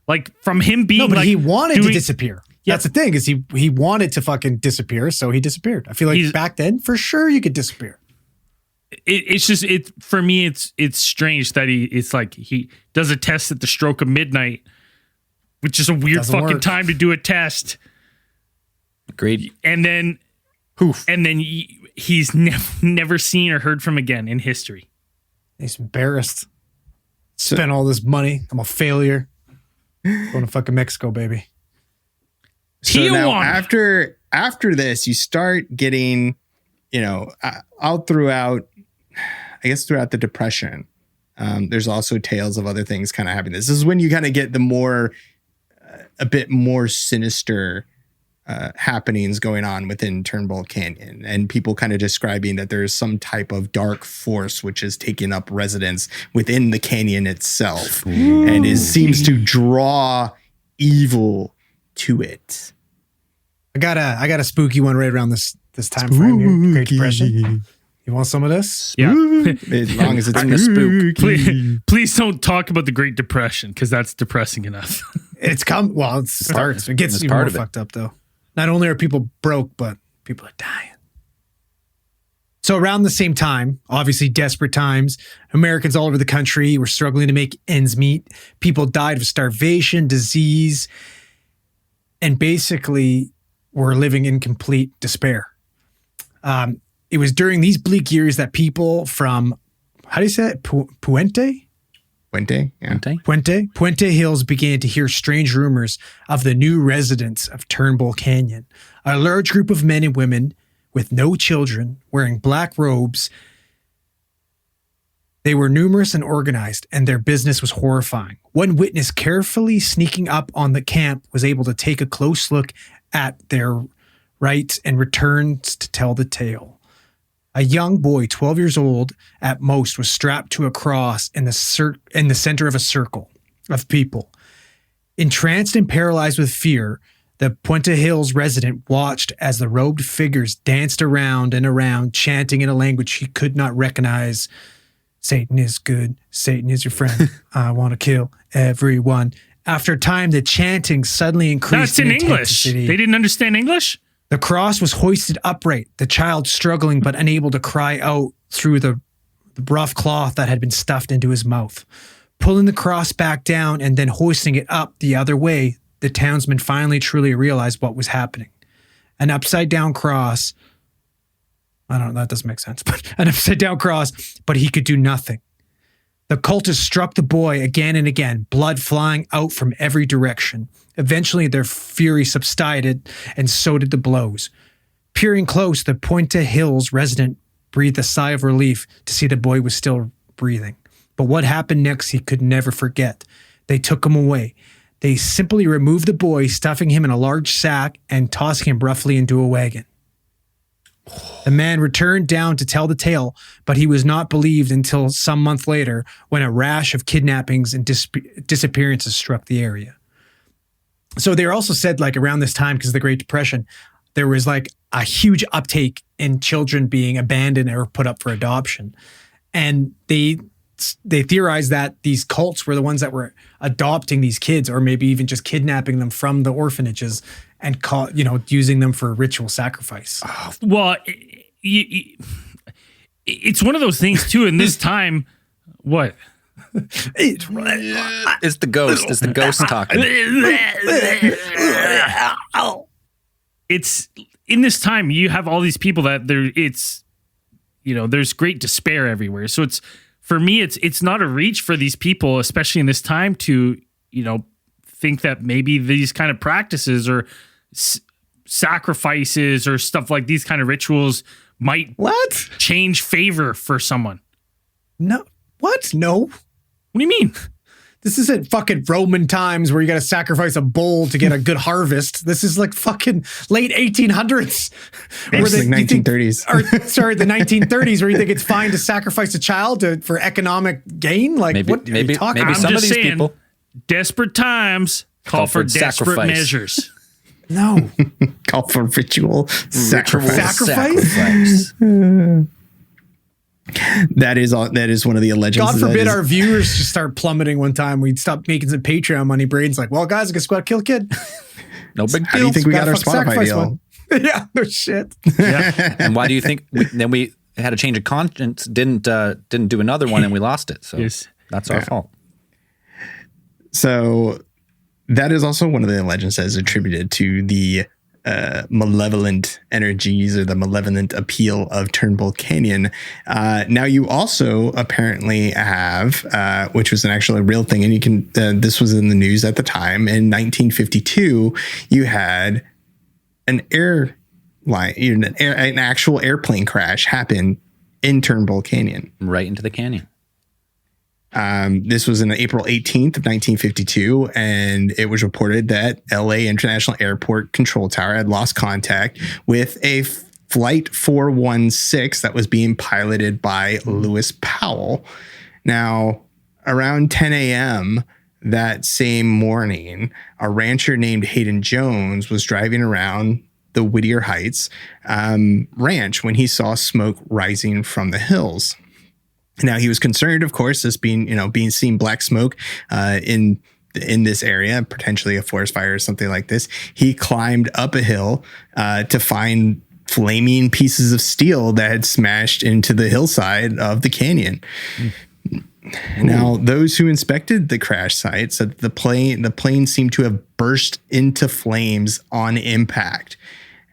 Like from him being, no, but like, he wanted to disappear. Yeah. That's the thing, is he wanted to fucking disappear, so he disappeared. I feel like back then, for sure, you could disappear. It's just for me, it's strange that it's like he does a test at the stroke of midnight, which is a weird fucking time to do a test. Agreed. And then, he's never seen or heard from again in history. He's embarrassed. Spent all this money. I'm a failure. Going to fucking Mexico, baby. So now after this, you start getting, out throughout the Depression. There's also tales of other things kind of happening. This is when you kind of get a bit more sinister happenings going on within Turnbull Canyon, and people kind of describing that there's some type of dark force which is taking up residence within the canyon itself. Ooh. And seems to draw evil to it. I got a spooky one right around this time frame here. Great Depression. You want some of this? Yeah. As long as it's in the spook. Please don't talk about the Great Depression, because that's depressing enough. It starts. It gets even more fucked up, though. Not only are people broke, but people are dying. So around the same time, obviously desperate times, Americans all over the country were struggling to make ends meet. People died of starvation, disease, and basically were living in complete despair. It was during these bleak years that people from, how do you say it? Puente? Puente Hills began to hear strange rumors of the new residents of Turnbull Canyon. A large group of men and women with no children, wearing black robes. They were numerous and organized, and their business was horrifying. One witness carefully sneaking up on the camp was able to take a close look at their rites and returns to tell the tale. A young boy, 12 years old at most, was strapped to a cross in the center of a circle of people. Entranced and paralyzed with fear, the Puente Hills resident watched as the robed figures danced around and around, chanting in a language he could not recognize. Satan is good. Satan is your friend. I want to kill everyone. After a time, the chanting suddenly increased. That's in English. They didn't understand English? The cross was hoisted upright, the child struggling but unable to cry out through the rough cloth that had been stuffed into his mouth. Pulling the cross back down and then hoisting it up the other way, the townsmen finally truly realized what was happening. An upside-down cross. I don't know, that doesn't make sense. But an upside-down cross, but he could do nothing. The cultists struck the boy again and again, blood flying out from every direction. Eventually, their fury subsided, and so did the blows. Peering close, the Puente Hills resident breathed a sigh of relief to see the boy was still breathing. But what happened next, he could never forget. They took him away. They simply removed the boy, stuffing him in a large sack and tossing him roughly into a wagon. The man returned down to tell the tale, but he was not believed until some month later when a rash of kidnappings and disappearances struck the area. So they also said, like, around this time, because of the Great Depression, there was like a huge uptake in children being abandoned or put up for adoption. And they theorized that these cults were the ones that were adopting these kids, or maybe even just kidnapping them from the orphanages and using them for ritual sacrifice. Well, it's one of those things too. In this time, what? It's the ghost. It's the ghost talking. It's in this time you have all these people that there's great despair everywhere. So for me, it's not a reach for these people, especially in this time, to think that maybe these kind of practices or sacrifices or stuff like these kind of rituals might change favor for someone. No. What? No. What do you mean? This isn't fucking Roman times where you got to sacrifice a bull to get a good harvest. This is like fucking late 1800s. It's like 1930s. The 1930s where you think it's fine to sacrifice a child for economic gain? Like, what are you talking about? I'm just saying, desperate times call for desperate sacrifice. measures. No. Call for ritual sacrifice. That is one of the legends. God forbid our viewers just start plummeting one time. We'd stop making some Patreon money. Braden's like, well, guys, I guess we gotta kill a kid. No big How do deal. you think we got our Spotify deal? Yeah, no shit. Yeah. And why do you think we had a change of conscience, didn't do another one, and we lost it? So that's our fault. So that is also one of the legends that is attributed to the malevolent energies or the malevolent appeal of Turnbull Canyon. Now you also apparently have, which was actually a real thing, and you can. This was in the news at the time. In 1952, you had an an actual airplane crash happen in Turnbull Canyon, right into the canyon. This was on April 18th of 1952, and it was reported that LA International Airport Control Tower had lost contact with a Flight 416 that was being piloted by Lewis Powell. Now, around 10 a.m. that same morning, a rancher named Hayden Jones was driving around the Whittier Heights ranch when he saw smoke rising from the hills. Now he was concerned, of course, this being seen black smoke in this area, potentially a forest fire or something like this. He climbed up a hill to find flaming pieces of steel that had smashed into the hillside of the canyon. Now, those who inspected the crash site said the plane seemed to have burst into flames on impact.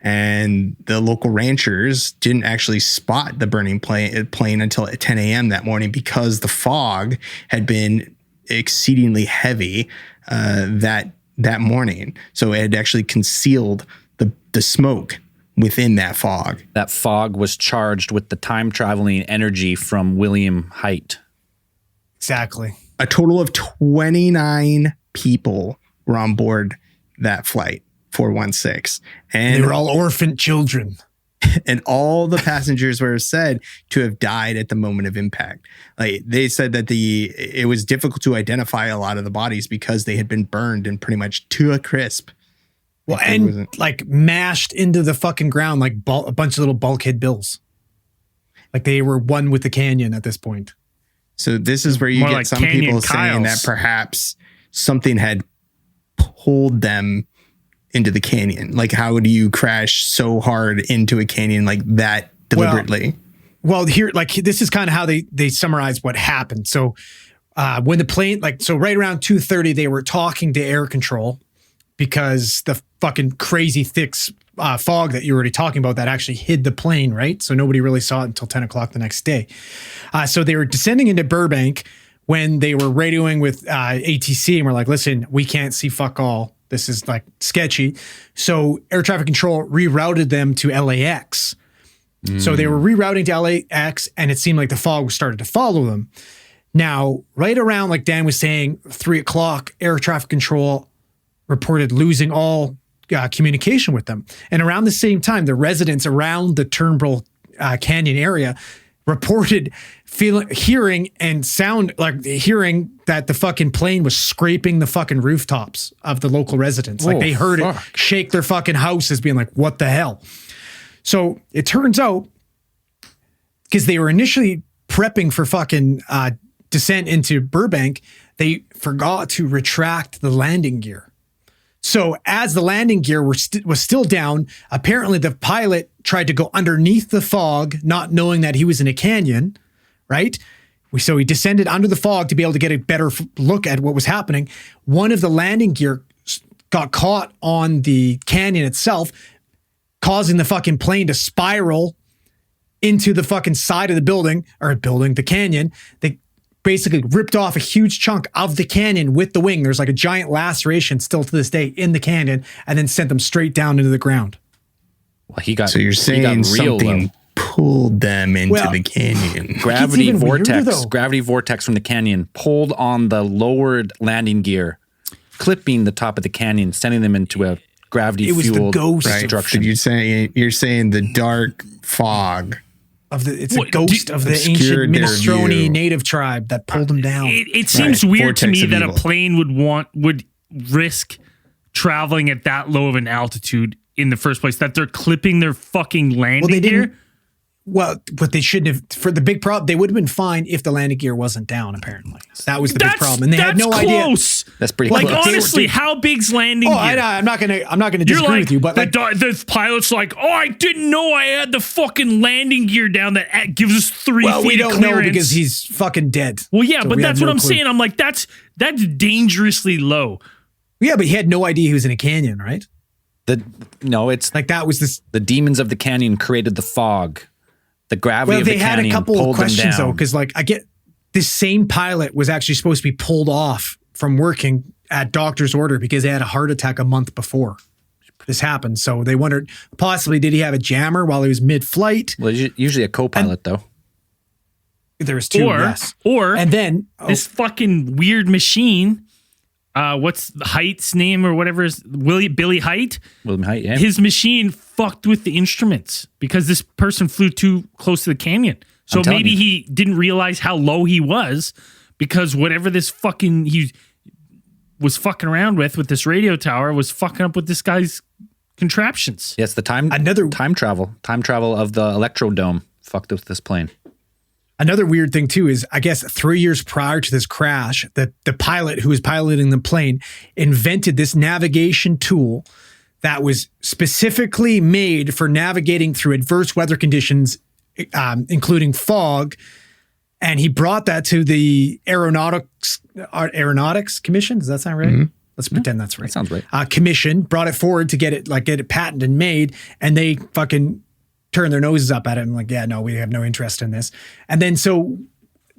And the local ranchers didn't actually spot the burning plane until 10 a.m. that morning because the fog had been exceedingly heavy that morning. So it had actually concealed the smoke within that fog. That fog was charged with the time-traveling energy from William Height. Exactly. A total of 29 people were on board that flight. 416, and they were all orphan children, and all the passengers were said to have died at the moment of impact. Like they said that it was difficult to identify a lot of the bodies because they had been burned and pretty much to a crisp. Well, and like mashed into the fucking ground like a bunch of little bulkhead bills. Like they were one with the canyon at this point. So this is where you get like some people saying that perhaps something had pulled them into the canyon. Like, how do you crash so hard into a canyon like that deliberately? Well, here, like, this is kind of how they summarize what happened. So when the plane, right around 2:30, they were talking to air control because the fucking crazy thick fog that you were already talking about that actually hid the plane, right? So nobody really saw it until 10 o'clock the next day. So they were descending into Burbank when they were radioing with ATC and were like, listen, we can't see fuck all. This is like sketchy. So air traffic control rerouted them to LAX. So they were rerouting to LAX and it seemed like the fog started to follow them. Now, right around, like Dan was saying, 3 o'clock, air traffic control reported losing all communication with them. And around the same time, the residents around the Turnbull Canyon area reported hearing that the fucking plane was scraping the fucking rooftops of the local residents. Like they heard it shake their fucking houses, being like, what the hell? So it turns out, because they were initially prepping for fucking descent into Burbank, they forgot to retract the landing gear. So as the landing gear was still down, apparently the pilot tried to go underneath the fog, not knowing that he was in a canyon, right? So he descended under the fog to be able to get a better look at what was happening. One of the landing gear got caught on the canyon itself, causing the fucking plane to spiral into the fucking side of the canyon. They basically ripped off a huge chunk of the canyon with the wing. There's like a giant laceration still to this day in the canyon, and then sent them straight down into the ground. Well, so you're saying something pulled them into the canyon. Gravity vortex from the canyon pulled on the lowered landing gear, clipping the top of the canyon, sending them into a gravity-fueled destruction. Right. You're saying the dark fog it's a ghost of the ancient Minestrone native tribe that pulled them down. It seems weird to me that a plane would risk traveling at that low of an altitude in the first place, that they're clipping their fucking landing gear. Well, but they shouldn't have. For the big problem, they would have been fine if the landing gear wasn't down. Apparently, that was the big problem, and they had no idea. That's pretty like close. honestly. How big's landing gear? I'm not gonna disagree with you, but the pilot's like, I didn't know I had the fucking landing gear down that gives us 3 feet. We don't of clearance. know because he's fucking dead. Well, yeah, but that's what I'm saying. I'm like, that's dangerously low. Yeah, but he had no idea he was in a canyon, right? It's like that was this. The demons of the canyon created the fog. The gravity of the canyon. They had a couple of questions though, because I get this same pilot was actually supposed to be pulled off from working at doctor's order because they had a heart attack a month before this happened. So they wondered possibly did he have a jammer while he was mid-flight? Well, usually a co-pilot though. There was two, yes. And then this fucking weird machine. What's Height's name or whatever is Billy Height? William Height, yeah. His machine fucked with the instruments because this person flew too close to the canyon. So maybe he didn't realize how low he was because whatever this fucking he was fucking around with this radio tower was fucking up with this guy's contraptions. Yes, the time travel of the Electrodome fucked with this plane. Another weird thing too is, I guess 3 years prior to this crash, the pilot who was piloting the plane invented this navigation tool that was specifically made for navigating through adverse weather conditions, including fog. And he brought that to the Aeronautics Commission. Does that sound right? Mm-hmm. Let's pretend that's right. That sounds right. Commission brought it forward to get it patented and made, and they fucking turn their noses up at it and like, yeah, no, we have no interest in this. And then so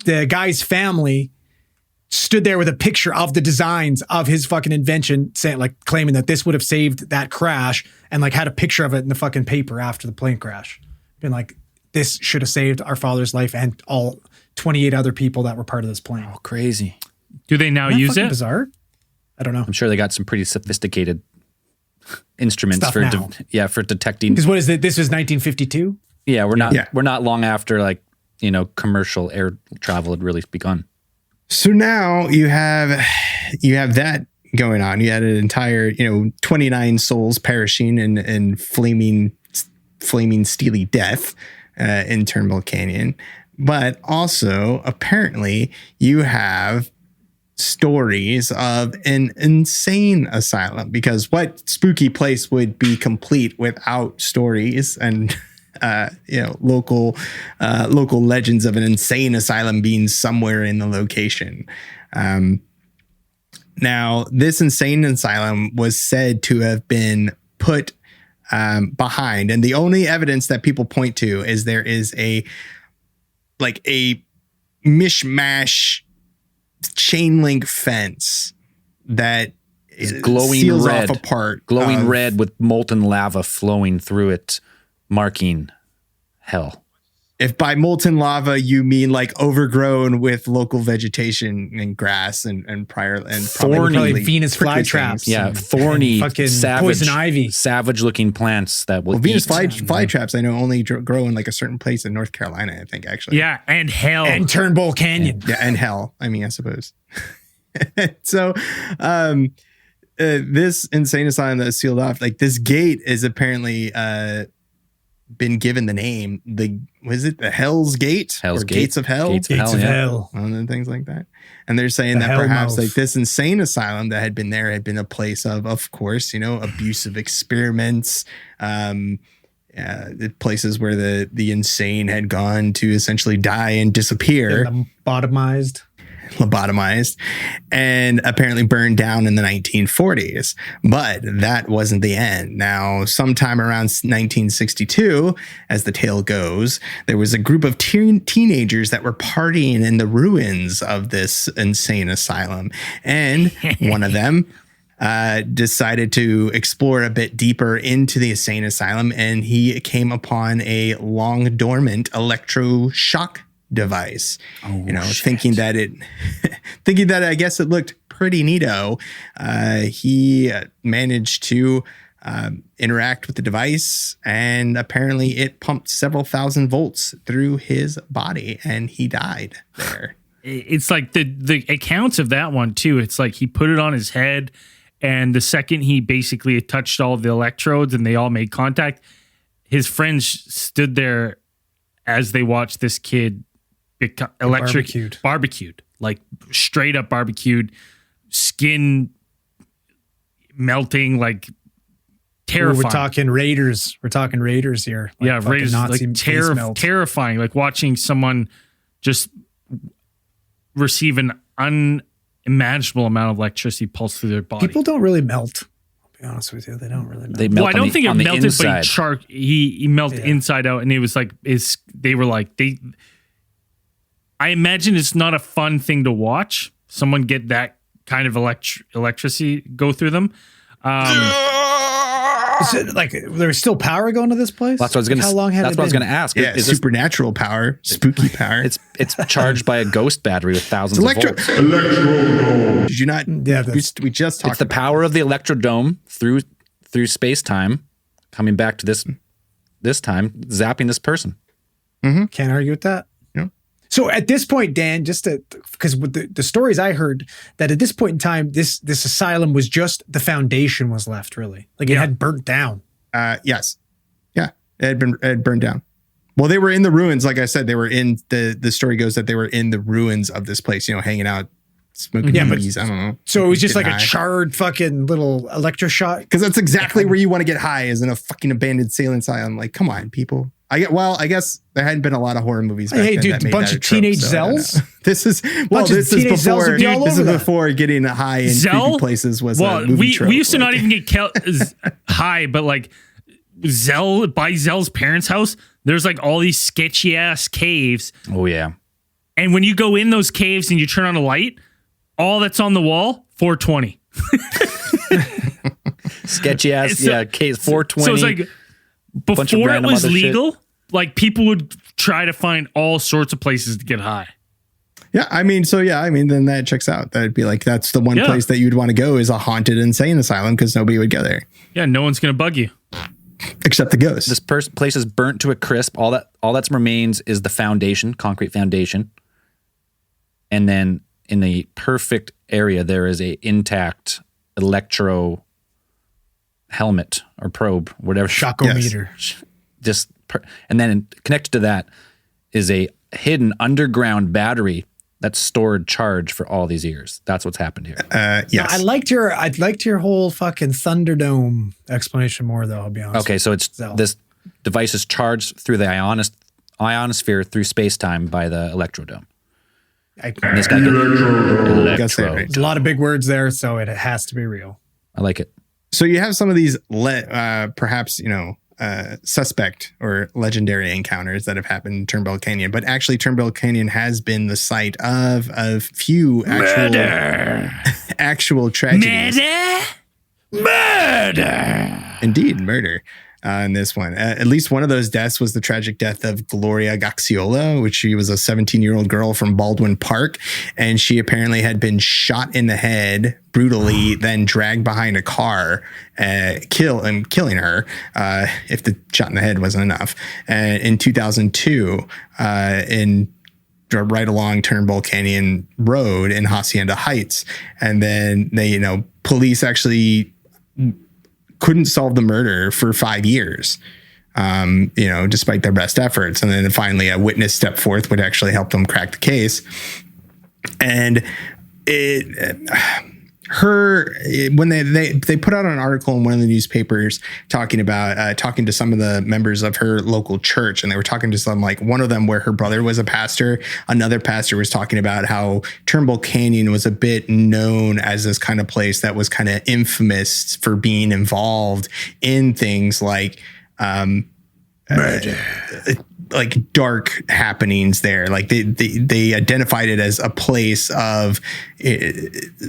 the guy's family stood there with a picture of the designs of his fucking invention, saying like claiming that this would have saved that crash, and like had a picture of it in the fucking paper after the plane crash. Been like, this should have saved our father's life and all 28 other people that were part of this plane. Oh, crazy. Do they now use it? Bizarre? I don't know. I'm sure they got some pretty sophisticated instruments for detecting. Because what is it? This was 1952. Yeah, we're not long after like commercial air travel had really begun. So now you have that going on. You had an entire 29 souls perishing in flaming steely death in Turnbull Canyon, but also apparently you have stories of an insane asylum, because what spooky place would be complete without stories and local legends of an insane asylum being somewhere in the location. Now this insane asylum was said to have been put behind, and the only evidence that people point to is there is a mishmash chain link fence that is glowing seals red, off a part, red with molten lava flowing through it, marking hell. If by molten lava you mean like overgrown with local vegetation and grass and thorny Venus flytraps, thorny, fucking savage, poison ivy, savage-looking plants that will. Venus flytraps I know only grow in like a certain place in North Carolina, I think actually. Yeah, and hell and Turnbull Canyon. Yeah, and hell. I mean, I suppose. So, this insane asylum that is sealed off, like this gate is apparently been given the name the Hell's Gate or Gates of Hell? Gates of Hell. One of the things like that. And they're saying that perhaps like this insane asylum that had been there had been a place of course, abusive experiments, the places where the insane had gone to essentially die and disappear. Lobotomized and apparently burned down in the 1940s. But that wasn't the end. Now, sometime around 1962, as the tale goes, there was a group of teenagers that were partying in the ruins of this insane asylum. And one of them decided to explore a bit deeper into the insane asylum, and he came upon a long dormant electroshock device. Thinking that I guess it looked pretty neato. He managed to interact with the device, and apparently it pumped several thousand volts through his body, and he died there. It's like the accounts of that one too. It's like he put it on his head, and the second he basically touched all of the electrodes and they all made contact, his friends stood there as they watched this kid barbecued, like straight up barbecued, skin melting, like terrifying. We're talking raiders. We're talking raiders here. Like raiders, Nazi like terrifying. Like watching someone just receive an unimaginable amount of electricity pulse through their body. People don't really melt. I'll be honest with you, they don't really melt. They melt I don't think it melted, inside. but he melted inside out, and it was like I imagine it's not a fun thing to watch. Someone get that kind of electricity go through them. Is it like there's still power going to this place? That's what I was going to. How long had That's it what I was been? going to ask. Yeah, Is supernatural power, spooky power. It's charged by a ghost battery with thousands of volts. Did you not? Yeah, we just talked. It's the power of the electrodome through space time, coming back to this time, zapping this person. Can't argue with that. So at this point, Dan, because with the stories I heard, that at this point in time, this asylum was just the foundation was left, really. Like it had burnt down. Yes. Yeah. It had burned down. Well, they were in the ruins. Like I said, they were in the story goes that they were in the ruins of this place, hanging out, smoking weeds. I don't know. So it was just like a charred fucking little electroshock. Because that's exactly where you want to get high, is in a fucking abandoned sailing asylum. Like, come on, people. I guess there hadn't been a lot of horror movies back then. Dude, a bunch of teenage Zells? This is before getting high in creepy places was a movie trope. We used to not even get high, but like by Zell's parents' house, there's like all these sketchy ass caves. Oh yeah. And when you go in those caves and you turn on a light, all that's on the wall, 420. Sketchy ass, caves 420. So it's like before it was legal, like people would try to find all sorts of places to get high. Yeah, then that checks out. That'd be like, that's the one place that you'd want to go, is a haunted insane asylum, because nobody would go there. Yeah, no one's gonna bug you except the ghosts. This place is burnt to a crisp. All that remains is the foundation, concrete foundation, and then in the perfect area there is a intact electro helmet or probe, whatever. Shockometer. And then connected to that is a hidden underground battery that's stored charge for all these years. That's what's happened here. Yes. No, I liked your whole fucking Thunderdome explanation more, though. I'll be honest. Okay, so this device is charged through the ionosphere through space-time by the electrodome. And this guy There's a lot of big words there, so it has to be real. I like it. So you have some of these, perhaps, suspect or legendary encounters that have happened in Turnbull Canyon, but actually Turnbull Canyon has been the site of a few actual tragedies. Murder! Indeed, murder. In this one, at least one of those deaths was the tragic death of Gloria Gaxiola, which she was a 17-year-old girl from Baldwin Park, and she apparently had been shot in the head brutally, then dragged behind a car, killing her. If the shot in the head wasn't enough, in 2002, right along Turnbull Canyon Road in Hacienda Heights, and then police actually couldn't solve the murder for 5 years, despite their best efforts. And then finally a witness stepped forth, would actually help them crack the case. And when they put out an article in one of the newspapers talking to some of the members of her local church, and they were talking to some, like one of them where her brother was a pastor. Another pastor was talking about how Turnbull Canyon was a bit known as this kind of place that was kind of infamous for being involved in things like murder. Like dark happenings there. Like they identified it as a place of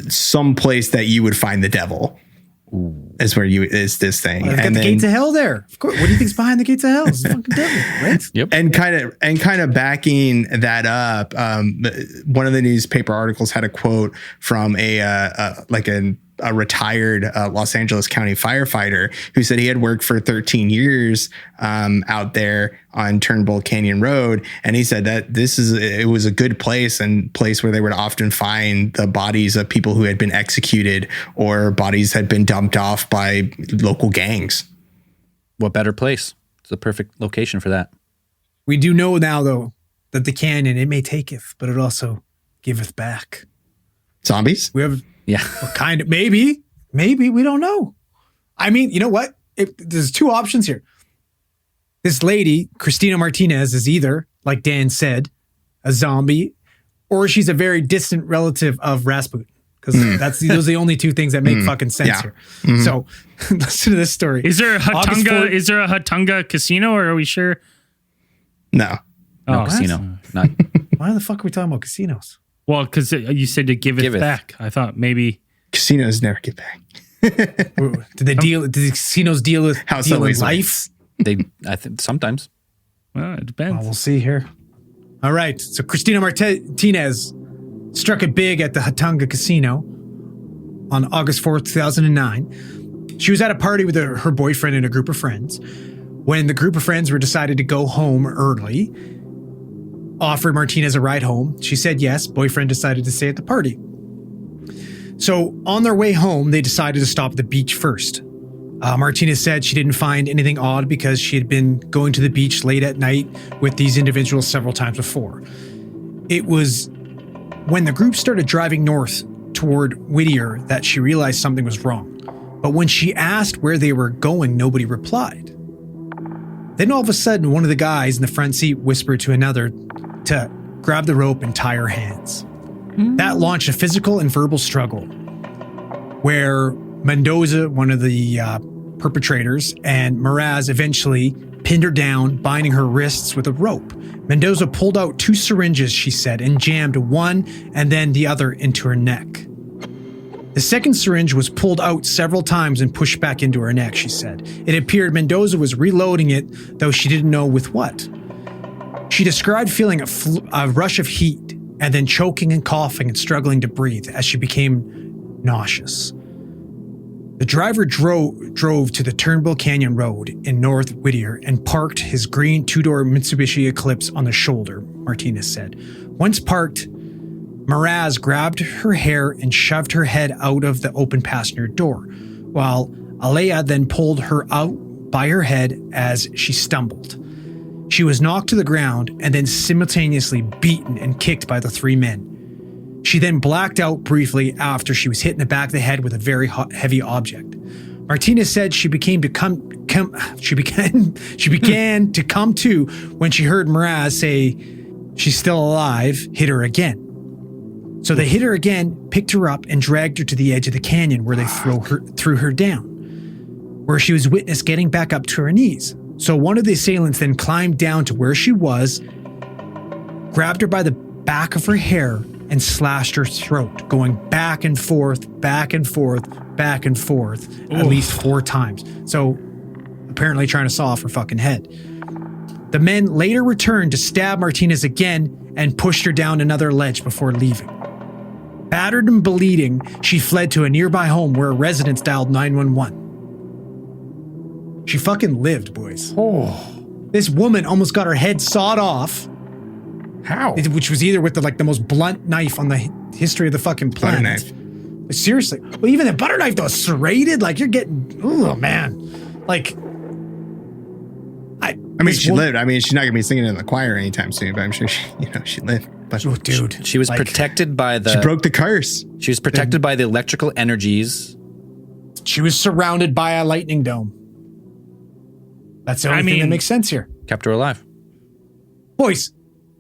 some place that you would find the devil. is where is this thing. They've got the gates of hell there. Of course. What do you think's behind the gates of hell? It's the fucking devil, right? Yep. And kind of backing that up, one of the newspaper articles had a quote from a retired Los Angeles County firefighter who said he had worked for 13 years out there on Turnbull Canyon Road, and he said that it was a good place where they would often find the bodies of people who had been executed or bodies had been dumped off by local gangs. What better place? It's the perfect location for that. We do know now, though, that the canyon, it may taketh, but it also giveth back. Zombies? We have... Yeah. Well, kind of, maybe, we don't know. I mean, you know what? There's two options here. This lady, Christina Martinez, is either, like Dan said, a zombie, or she's a very distant relative of Rasputin. Because those are the only two things that make fucking sense here. Mm-hmm. So listen to this story. Is there a Hatunga casino, or are we sure? No. No casino. Not. Why the fuck are we talking about casinos? Well, because you said to give it back. I thought maybe casinos never get back. Did the casinos deal with life? I think sometimes. Well, it depends. Well, we'll see here. All right. So Christina Martinez struck it big at the Hatunga Casino on August 4th, 2009. She was at a party with her boyfriend and a group of friends. When the group of friends were decided to go home early, offered Martinez a ride home. She said yes. Boyfriend decided to stay at the party. So on their way home, they decided to stop at the beach first. Martinez said she didn't find anything odd because she had been going to the beach late at night with these individuals several times before. It was when the group started driving north toward Whittier that she realized something was wrong. But when she asked where they were going, nobody replied. Then all of a sudden, one of the guys in the front seat whispered to another to grab the rope and tie her hands. That launched a physical and verbal struggle where Mendoza, one of the perpetrators, and Miraz eventually pinned her down, binding her wrists with a rope. Mendoza pulled out 2 syringes, she said, and jammed one and then the other into her neck. The second syringe was pulled out several times and pushed back into her neck, she said. It appeared Mendoza was reloading it, though she didn't know with what. She described feeling a rush of heat and then choking and coughing and struggling to breathe as she became nauseous. The driver drove to the Turnbull Canyon Road in North Whittier and parked his green 2-door Mitsubishi Eclipse on the shoulder, Martinez said. Once parked, Miraz grabbed her hair and shoved her head out of the open passenger door, while Alea then pulled her out by her head as she stumbled. She was knocked to the ground and then simultaneously beaten and kicked by the 3 men. She then blacked out briefly after she was hit in the back of the head with a very heavy object. Martinez said she began to come to when she heard Miraz say she's still alive, hit her again. So they hit her again, picked her up, and dragged her to the edge of the canyon where they threw her down, where she was witnessed getting back up to her knees. So one of the assailants then climbed down to where she was, grabbed her by the back of her hair, and slashed her throat, going back and forth, back and forth, back and forth, at least 4 times. So apparently trying to saw off her fucking head. The men later returned to stab Martinez again and pushed her down another ledge before leaving. Battered and bleeding, she fled to a nearby home where residents dialed 911. She fucking lived, boys. Oh. This woman almost got her head sawed off. How? Which was either with the most blunt knife on the history of the fucking planet. Butter knife. Seriously. Well, even the butter knife, though, serrated, you're getting, oh, man. I mean, she lived. I mean, she's not going to be singing in the choir anytime soon, but I'm sure she lived. But dude. She was protected by the... She broke the curse. She was protected by the electrical energies. She was surrounded by a lightning dome. That's the only thing that makes sense here. Kept her alive. Boys,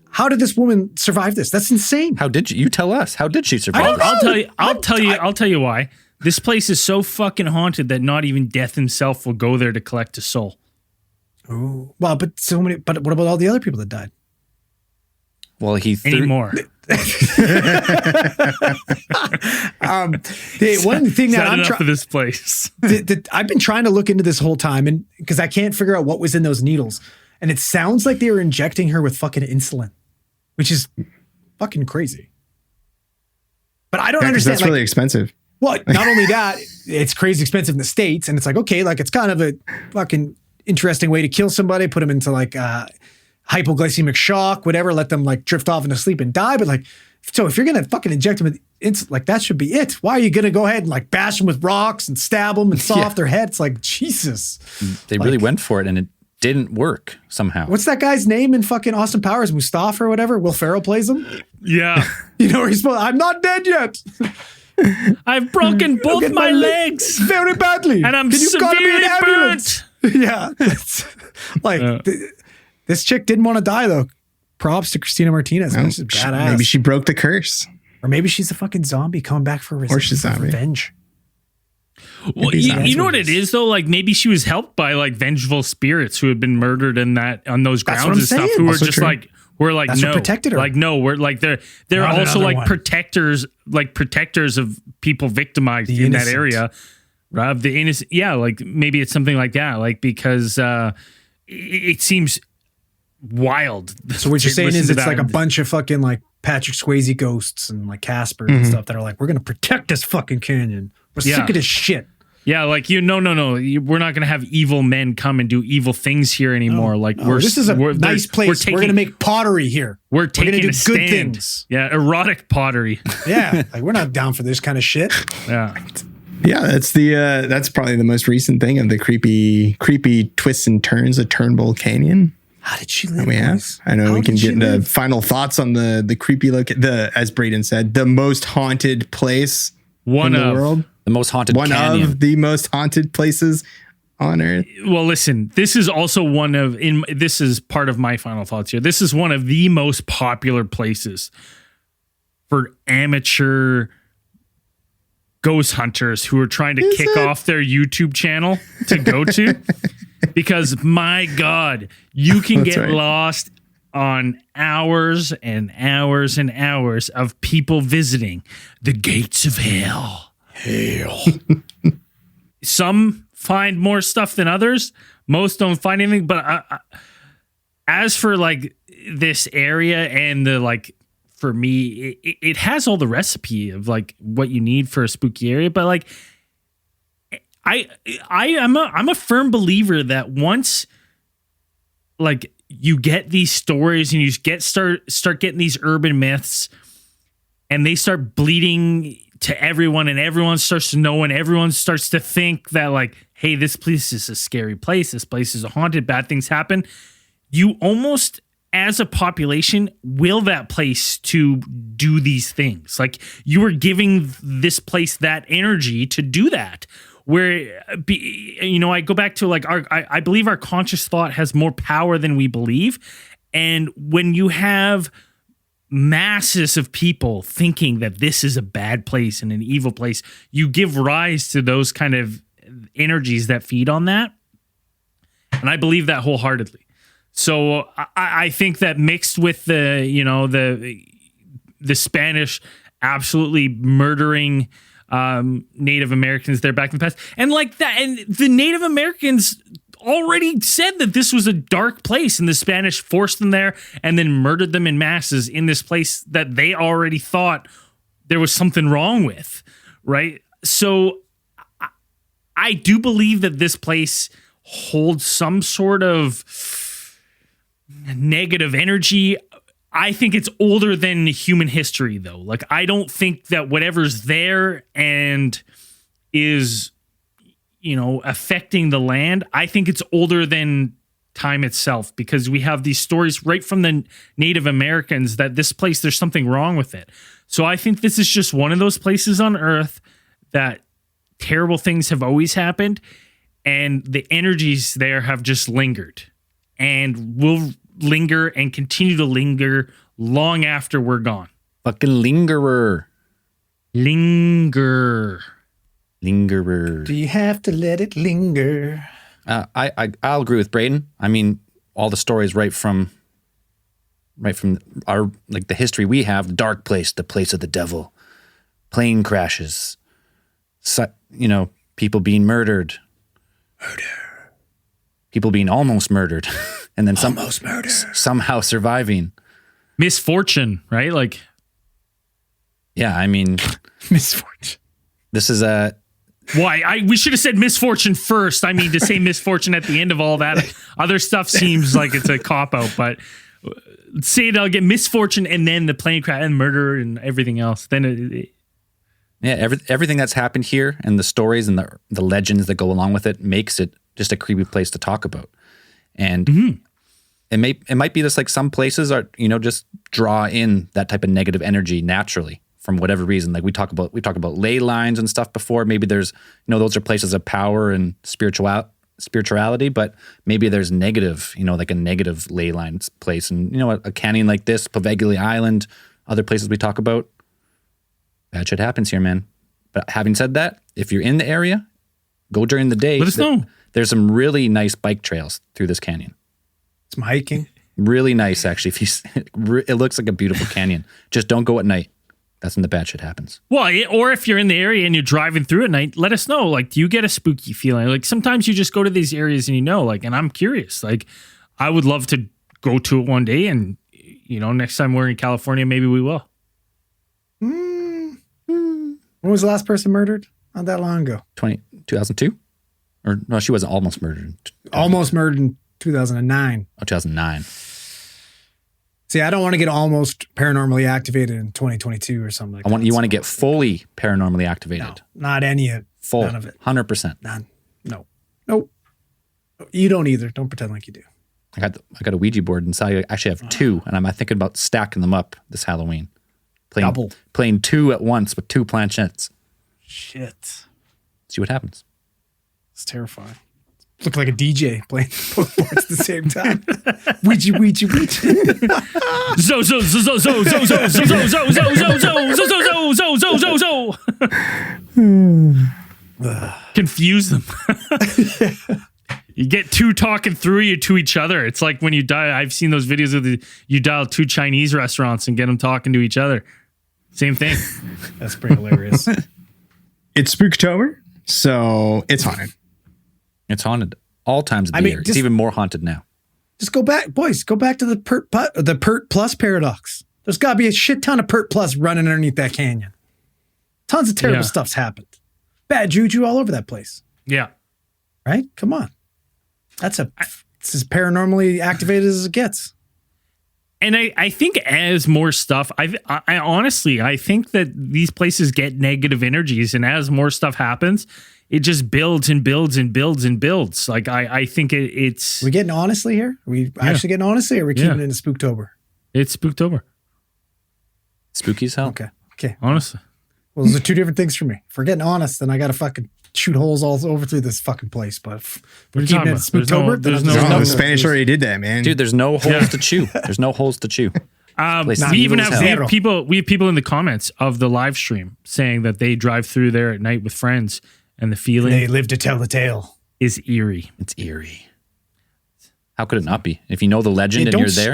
how did this woman survive this? That's insane. How did you tell us? How did she survive? I'll tell you why. This place is so fucking haunted that not even death himself will go there to collect a soul. Oh, well, but what about all the other people that died? Well, he threw more. One thing that I'm enough of this place. I've been trying to look into this whole time, and because I can't figure out what was in those needles, and it sounds like they were injecting her with fucking insulin, which is fucking crazy. But I don't understand. That's really expensive. Well, not only that, it's crazy expensive in the States, and it's like, okay, like it's kind of a fucking interesting way to kill somebody, put them into like hypoglycemic shock, whatever, let them like drift off into sleep and die. But like, so if you're gonna fucking inject them with insulin, like that should be it. Why are you gonna go ahead and like bash them with rocks and stab them and saw off their head? It's like, Jesus. They really went for it, and it didn't work somehow. What's that guy's name in fucking Austin Powers? Mustafa or whatever? Will Ferrell plays him. Yeah. You know where he's supposed, I'm not dead yet. I've broken both my legs very badly. and I'm Can you call me an severely ambulance? burnt. Yeah. It's like, this chick didn't want to die, though. Props to Christina Martinez. No, This is badass. maybe she broke the curse. Or maybe she's a fucking zombie coming back for revenge. Well, you know what it is though? Like maybe she was helped by like vengeful spirits who had been murdered on those That's grounds what I'm and stuff. saying. Who were Also just true. like, we're like, That's what no, protected her. like no, we're like they're Not also another like one. protectors of people victimized The in innocent. that area. Right? The innocent, yeah, like maybe it's something like that, like because it seems wild. So what you're saying Listen is to it's that. like a bunch of fucking like Patrick Swayze ghosts and like Casper and stuff that are like, we're going to protect this fucking canyon. We're sick of this shit. Yeah, like no, we're not gonna have evil men come and do evil things here anymore. This is a nice place. We're going to make pottery here. We're taking going to a do stand. good things. Yeah, erotic pottery. Yeah, like we're not down for this kind of shit. Yeah. Yeah, that's probably the most recent thing of the creepy twists and turns of Turnbull Canyon. How did she that live? we have. boys? I know How we can did get she into live? final thoughts on the creepy look, as Braden said, the most haunted place One in the of world. The most haunted One canyon. of the most haunted places on Earth. Well, listen, this is also this is part of my final thoughts here. This is one of the most popular places for amateur ghost hunters who are trying to kick off their YouTube channel to go to. Because my God, you can That's get right. lost on hours and hours and hours of people visiting the gates of hell. Some find more stuff than others. Most don't find anything. But as for like this area and the like, for me, it has all the recipe of like what you need for a spooky area. But like, I'm a firm believer that once like you get these stories and you start getting these urban myths and they start bleeding to everyone and everyone starts to know and everyone starts to think that like, hey, this place is a scary place. This place is haunted. Bad things happen. You almost, as a population, will that place to do these things. Like you are giving this place that energy to do that. Where, I go back to like I believe our conscious thought has more power than we believe. And when you have masses of people thinking that this is a bad place and an evil place, you give rise to those kind of energies that feed on that. And I believe that wholeheartedly. So I think that mixed with the Spanish absolutely murdering Native Americans there back in the past. And like that, and the Native Americans already said that this was a dark place and the Spanish forced them there and then murdered them in masses in this place that they already thought there was something wrong with, right? So I do believe that this place holds some sort of negative energy. I think it's older than human history, though. Like, I don't think that whatever's there and is, affecting the land, I think it's older than time itself because we have these stories right from the Native Americans that this place, there's something wrong with it. So I think this is just one of those places on Earth that terrible things have always happened and the energies there have just lingered and will linger and continue to linger long after we're gone. Fucking lingerer. Lingerer. Do you have to let it linger? I'll agree with Braden. I mean, all the stories right from right from our like the history we have, the dark place, the place of the devil, plane crashes, people being murdered, people being almost murdered, and then somehow surviving, misfortune, right? Like, yeah, I mean, Misfortune. this is a. Why? We should have said misfortune first. I mean, to say misfortune at the end of all that other stuff seems like it's a cop out, but say it, I'll get misfortune and then the plane crash and murder and everything else. Then everything that's happened here and the stories and the legends that go along with it makes it just a creepy place to talk about. And it might be just like some places are, just draw in that type of negative energy naturally. From whatever reason, like we talk about ley lines and stuff before. Maybe there's, those are places of power and spirituality, but maybe there's negative, like a negative ley lines place. And, a canyon like this, Poveglia Island, other places we talk about, bad shit happens here, man. But having said that, if you're in the area, go during the day. Let us know. There's some really nice bike trails through this canyon. Some hiking. Really nice, actually. It looks like a beautiful canyon. Just don't go at night. That's when the bad shit happens. Well, or if you're in the area and you're driving through at night, let us know. Like, do you get a spooky feeling? Like, sometimes you just go to these areas and and I'm curious. Like, I would love to go to it one day and, next time we're in California, maybe we will. When was the last person murdered? Not that long ago. 2002? Or no, she wasn't almost murdered. Almost murdered in 2009. Oh, 2009. See, I don't want to get almost paranormally activated in 2022 or something like that. You want to get fully paranormally activated. No, not any of it. Full. None of it. 100%. None. No. Nope. You don't either. Don't pretend like you do. I got a Ouija board inside. I actually have two, and I'm thinking about stacking them up this Halloween. Playing two at once with two planchettes. Shit. See what happens. It's terrifying. Look like a DJ playing both boards at the same time. Ouija, Ouija, Ouija. Zo, zo, zo, zo, zo, zo, zo, zo, zo, zo, zo, zo, zo, zo, zo, zo, zo. Confuse them. You get two talking through you to each other. It's like when you die. I've seen those videos of you dial two Chinese restaurants and get them talking to each other. Same thing. That's pretty hilarious. It's Spooktober, so it's haunted. It's haunted all times of the year. It's even more haunted now. Just go back, boys. Go back to the Pert Plus paradox. There's got to be a shit ton of Pert Plus running underneath that canyon. Tons of terrible stuff's happened. Bad juju all over that place. Yeah. Right? Come on. It's as paranormally activated as it gets. And I think as more stuff, I honestly, I think that these places get negative energies, and as more stuff happens, it just builds and builds and builds and builds. Like, I think it's... We're getting honestly here? Are we actually getting honestly, or are we keeping it in Spooktober? It's Spooktober. Spooky as hell. Okay. Honestly. Well, those are two different things for me. If we're getting honest, then I got to fucking shoot holes all over through this fucking place. But if we're keeping it in Spooktober, the Spanish already did that, man. Dude, there's no holes to chew. There's no holes to chew. We even have people in the comments of the live stream saying that they drive through there at night with friends, and the feeling they live to tell the tale is eerie. It's eerie. How could it not be? If you know the legend and you're there,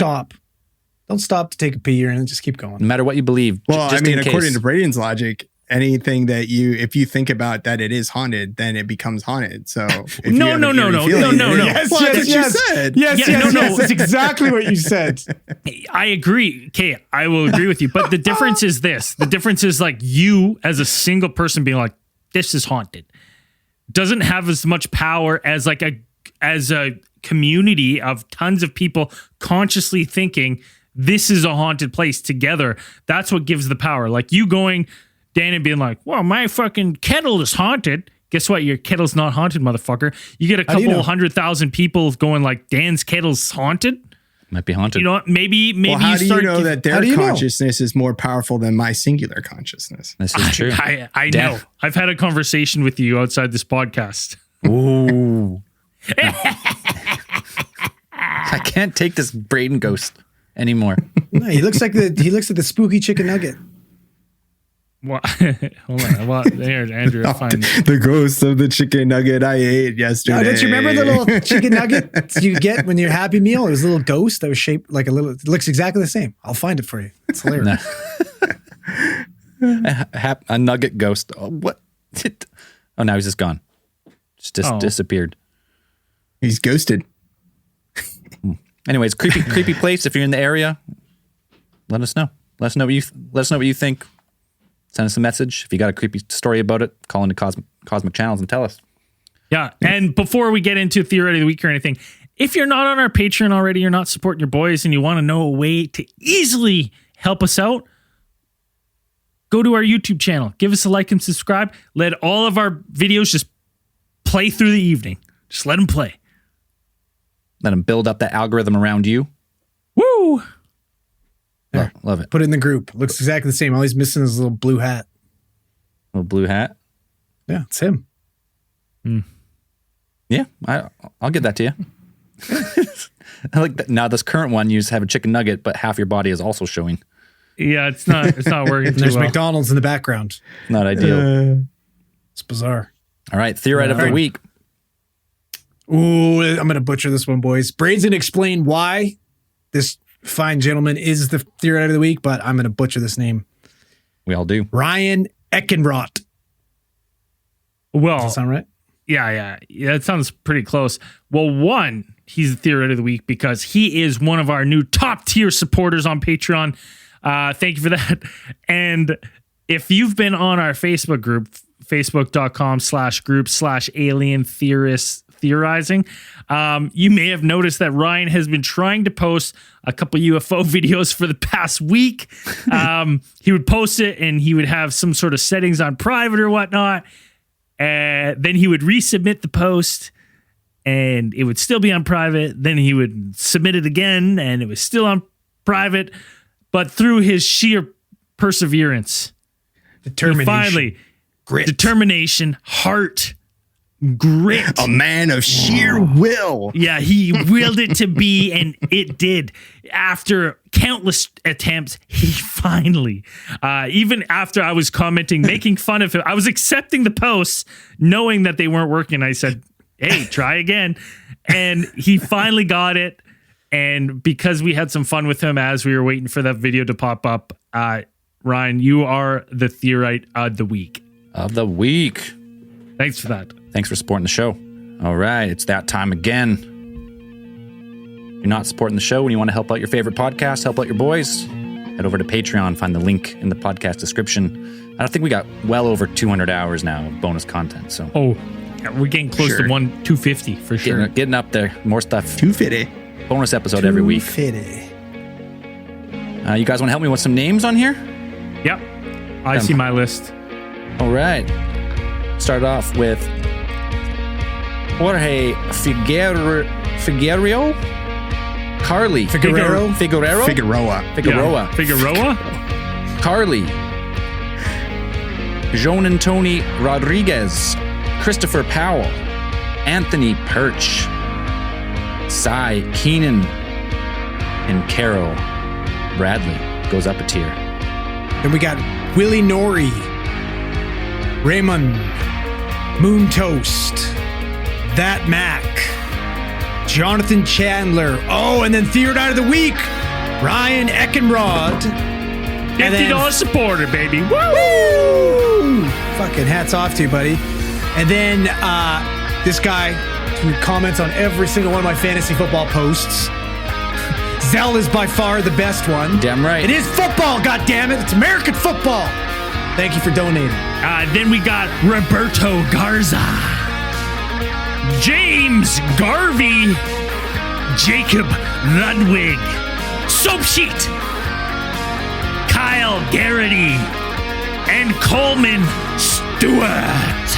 don't stop to take a pee and just keep going. No matter what you believe. Well, just according to Braden's logic, anything that if you think about that it is haunted, then it becomes haunted. So no. Yes, That's exactly what you said. I agree. Okay, I will agree with you. But the difference is this. The difference is like you as a single person being like, this is haunted, doesn't have as much power as like a community of tons of people consciously thinking this is a haunted place together. That's what gives the power. Like you going, Dan, and being like, well, my fucking kettle is haunted. Guess what? Your kettle's not haunted, motherfucker. You get a couple 100,000 people going like, Dan's kettle's haunted. Might be haunted. You know what? Maybe how do you know that their consciousness is more powerful than my singular consciousness? This is true. I know. I've had a conversation with you outside this podcast. Ooh. I can't take this Braden ghost anymore. No, he looks like the spooky chicken nugget. What? Hold on. What? Here, Andrew. Fine. The ghost of the chicken nugget I ate yesterday. Oh, don't you remember the little chicken nugget you get when your Happy Meal? It was a little ghost that was shaped like a little. It looks exactly the same. I'll find it for you. It's hilarious. A nugget ghost. Oh, what? Oh, now he's just gone. Just disappeared. He's ghosted. Anyways, creepy place. If you're in the area, let us know. Let us know what you think. Send us a message. If you got a creepy story about it, call into Cosmic Channels and tell us. Yeah. And before we get into Theory of the Week or anything, if you're not on our Patreon already, you're not supporting your boys, and you want to know a way to easily help us out, go to our YouTube channel. Give us a like and subscribe. Let all of our videos just play through the evening. Just let them play. Let them build up that algorithm around you. Woo! Love it. Put it in the group. Looks exactly the same. All he's missing is a little blue hat. Little blue hat. Yeah, it's him. Yeah, I'll get that to you. I like that. Now this current one, you just have a chicken nugget, but half your body is also showing. Yeah, it's not working too There's well. McDonald's in the background. Not ideal. It's bizarre. All right, Theorite of the Week. Ooh, I'm going to butcher this one, boys. Braden's going to explain why this fine gentleman is the Theorite of the Week, but I'm going to butcher this name. We all do. Ryan Eckenrott. Well, Does that sound right? Yeah, that sounds pretty close. Well, one, he's the Theorite of the Week because he is one of our new top tier supporters on Patreon. Thank you for that. And if you've been on our Facebook group, facebook.com/group/alien theorists theorizing, you may have noticed that Ryan has been trying to post a couple UFO videos for the past week. He would post it and he would have some sort of settings on private or whatnot. Then he would resubmit the post and it would still be on private. Then he would submit it again and it was still on private. But through his sheer perseverance, determination, heart, grit. A man of sheer will. Yeah, he willed it to be, and it did. After countless attempts, he finally, even after I was commenting, making fun of him, I was accepting the posts, knowing that they weren't working. I said, hey, try again. And he finally got it. And because we had some fun with him as we were waiting for that video to pop up, Ryan, you are the Theorite of the Week. Thanks for that. Thanks for supporting the show. All right, it's that time again. If you're not supporting the show and you want to help out your favorite podcast, help out your boys, head over to Patreon, find the link in the podcast description. I think we got well over 200 hours now of bonus content. So, we're getting close to 250 for sure. Getting up there. More stuff. 250. Bonus episode every week. 250. You guys want to help me with some names on here? Yep. I see my list. All right. Start off with Jorge Figueroa? Carly. Figueroa? Carly. Joan and Tony Rodriguez. Christopher Powell. Anthony Perch. Cy Keenan. And Carol Bradley goes up a tier. Then we got Willie Norrie, Raymond, Moon Toast, That Mac, Jonathan Chandler. Oh, and then Theorite of the Week, Ryan Eckenrod. $50 supporter, baby. Woo! Fucking hats off to you, buddy. And then this guy who comments on every single one of my fantasy football posts. Zell is by far the best one. Damn right. It is football, goddammit. It's American football. Thank you for donating. Then we got Roberto Garza, James Garvey, Jacob Ludwig, Soapsheet, Kyle Garrity, and Coleman Stewart.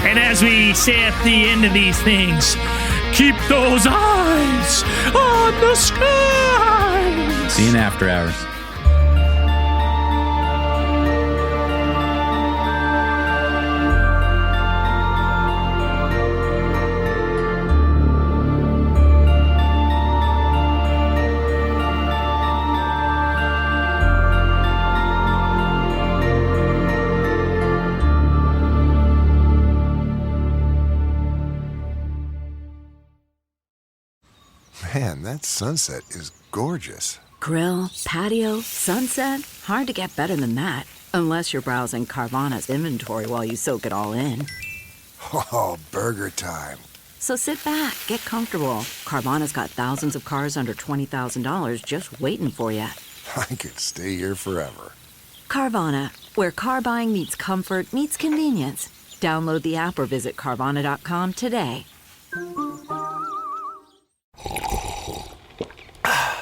And as we say at the end of these things, keep those eyes on the skies. See you in after hours. That sunset is gorgeous. Grill, patio, sunset. Hard to get better than that. Unless you're browsing Carvana's inventory while you soak it all in. Oh, burger time. So sit back, get comfortable. Carvana's got thousands of cars under $20,000 just waiting for you. I could stay here forever. Carvana, where car buying meets comfort, meets convenience. Download the app or visit Carvana.com today.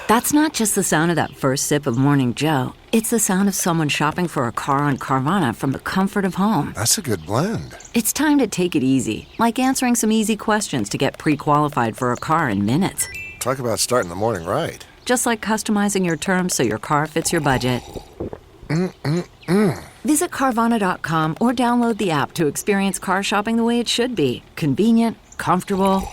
That's not just the sound of that first sip of Morning Joe. It's the sound of someone shopping for a car on Carvana from the comfort of home. That's a good blend. It's time to take it easy, like answering some easy questions to get pre-qualified for a car in minutes. Talk about starting the morning right. Just like customizing your terms so your car fits your budget. Visit Carvana.com or download the app to experience car shopping the way it should be. Convenient, comfortable.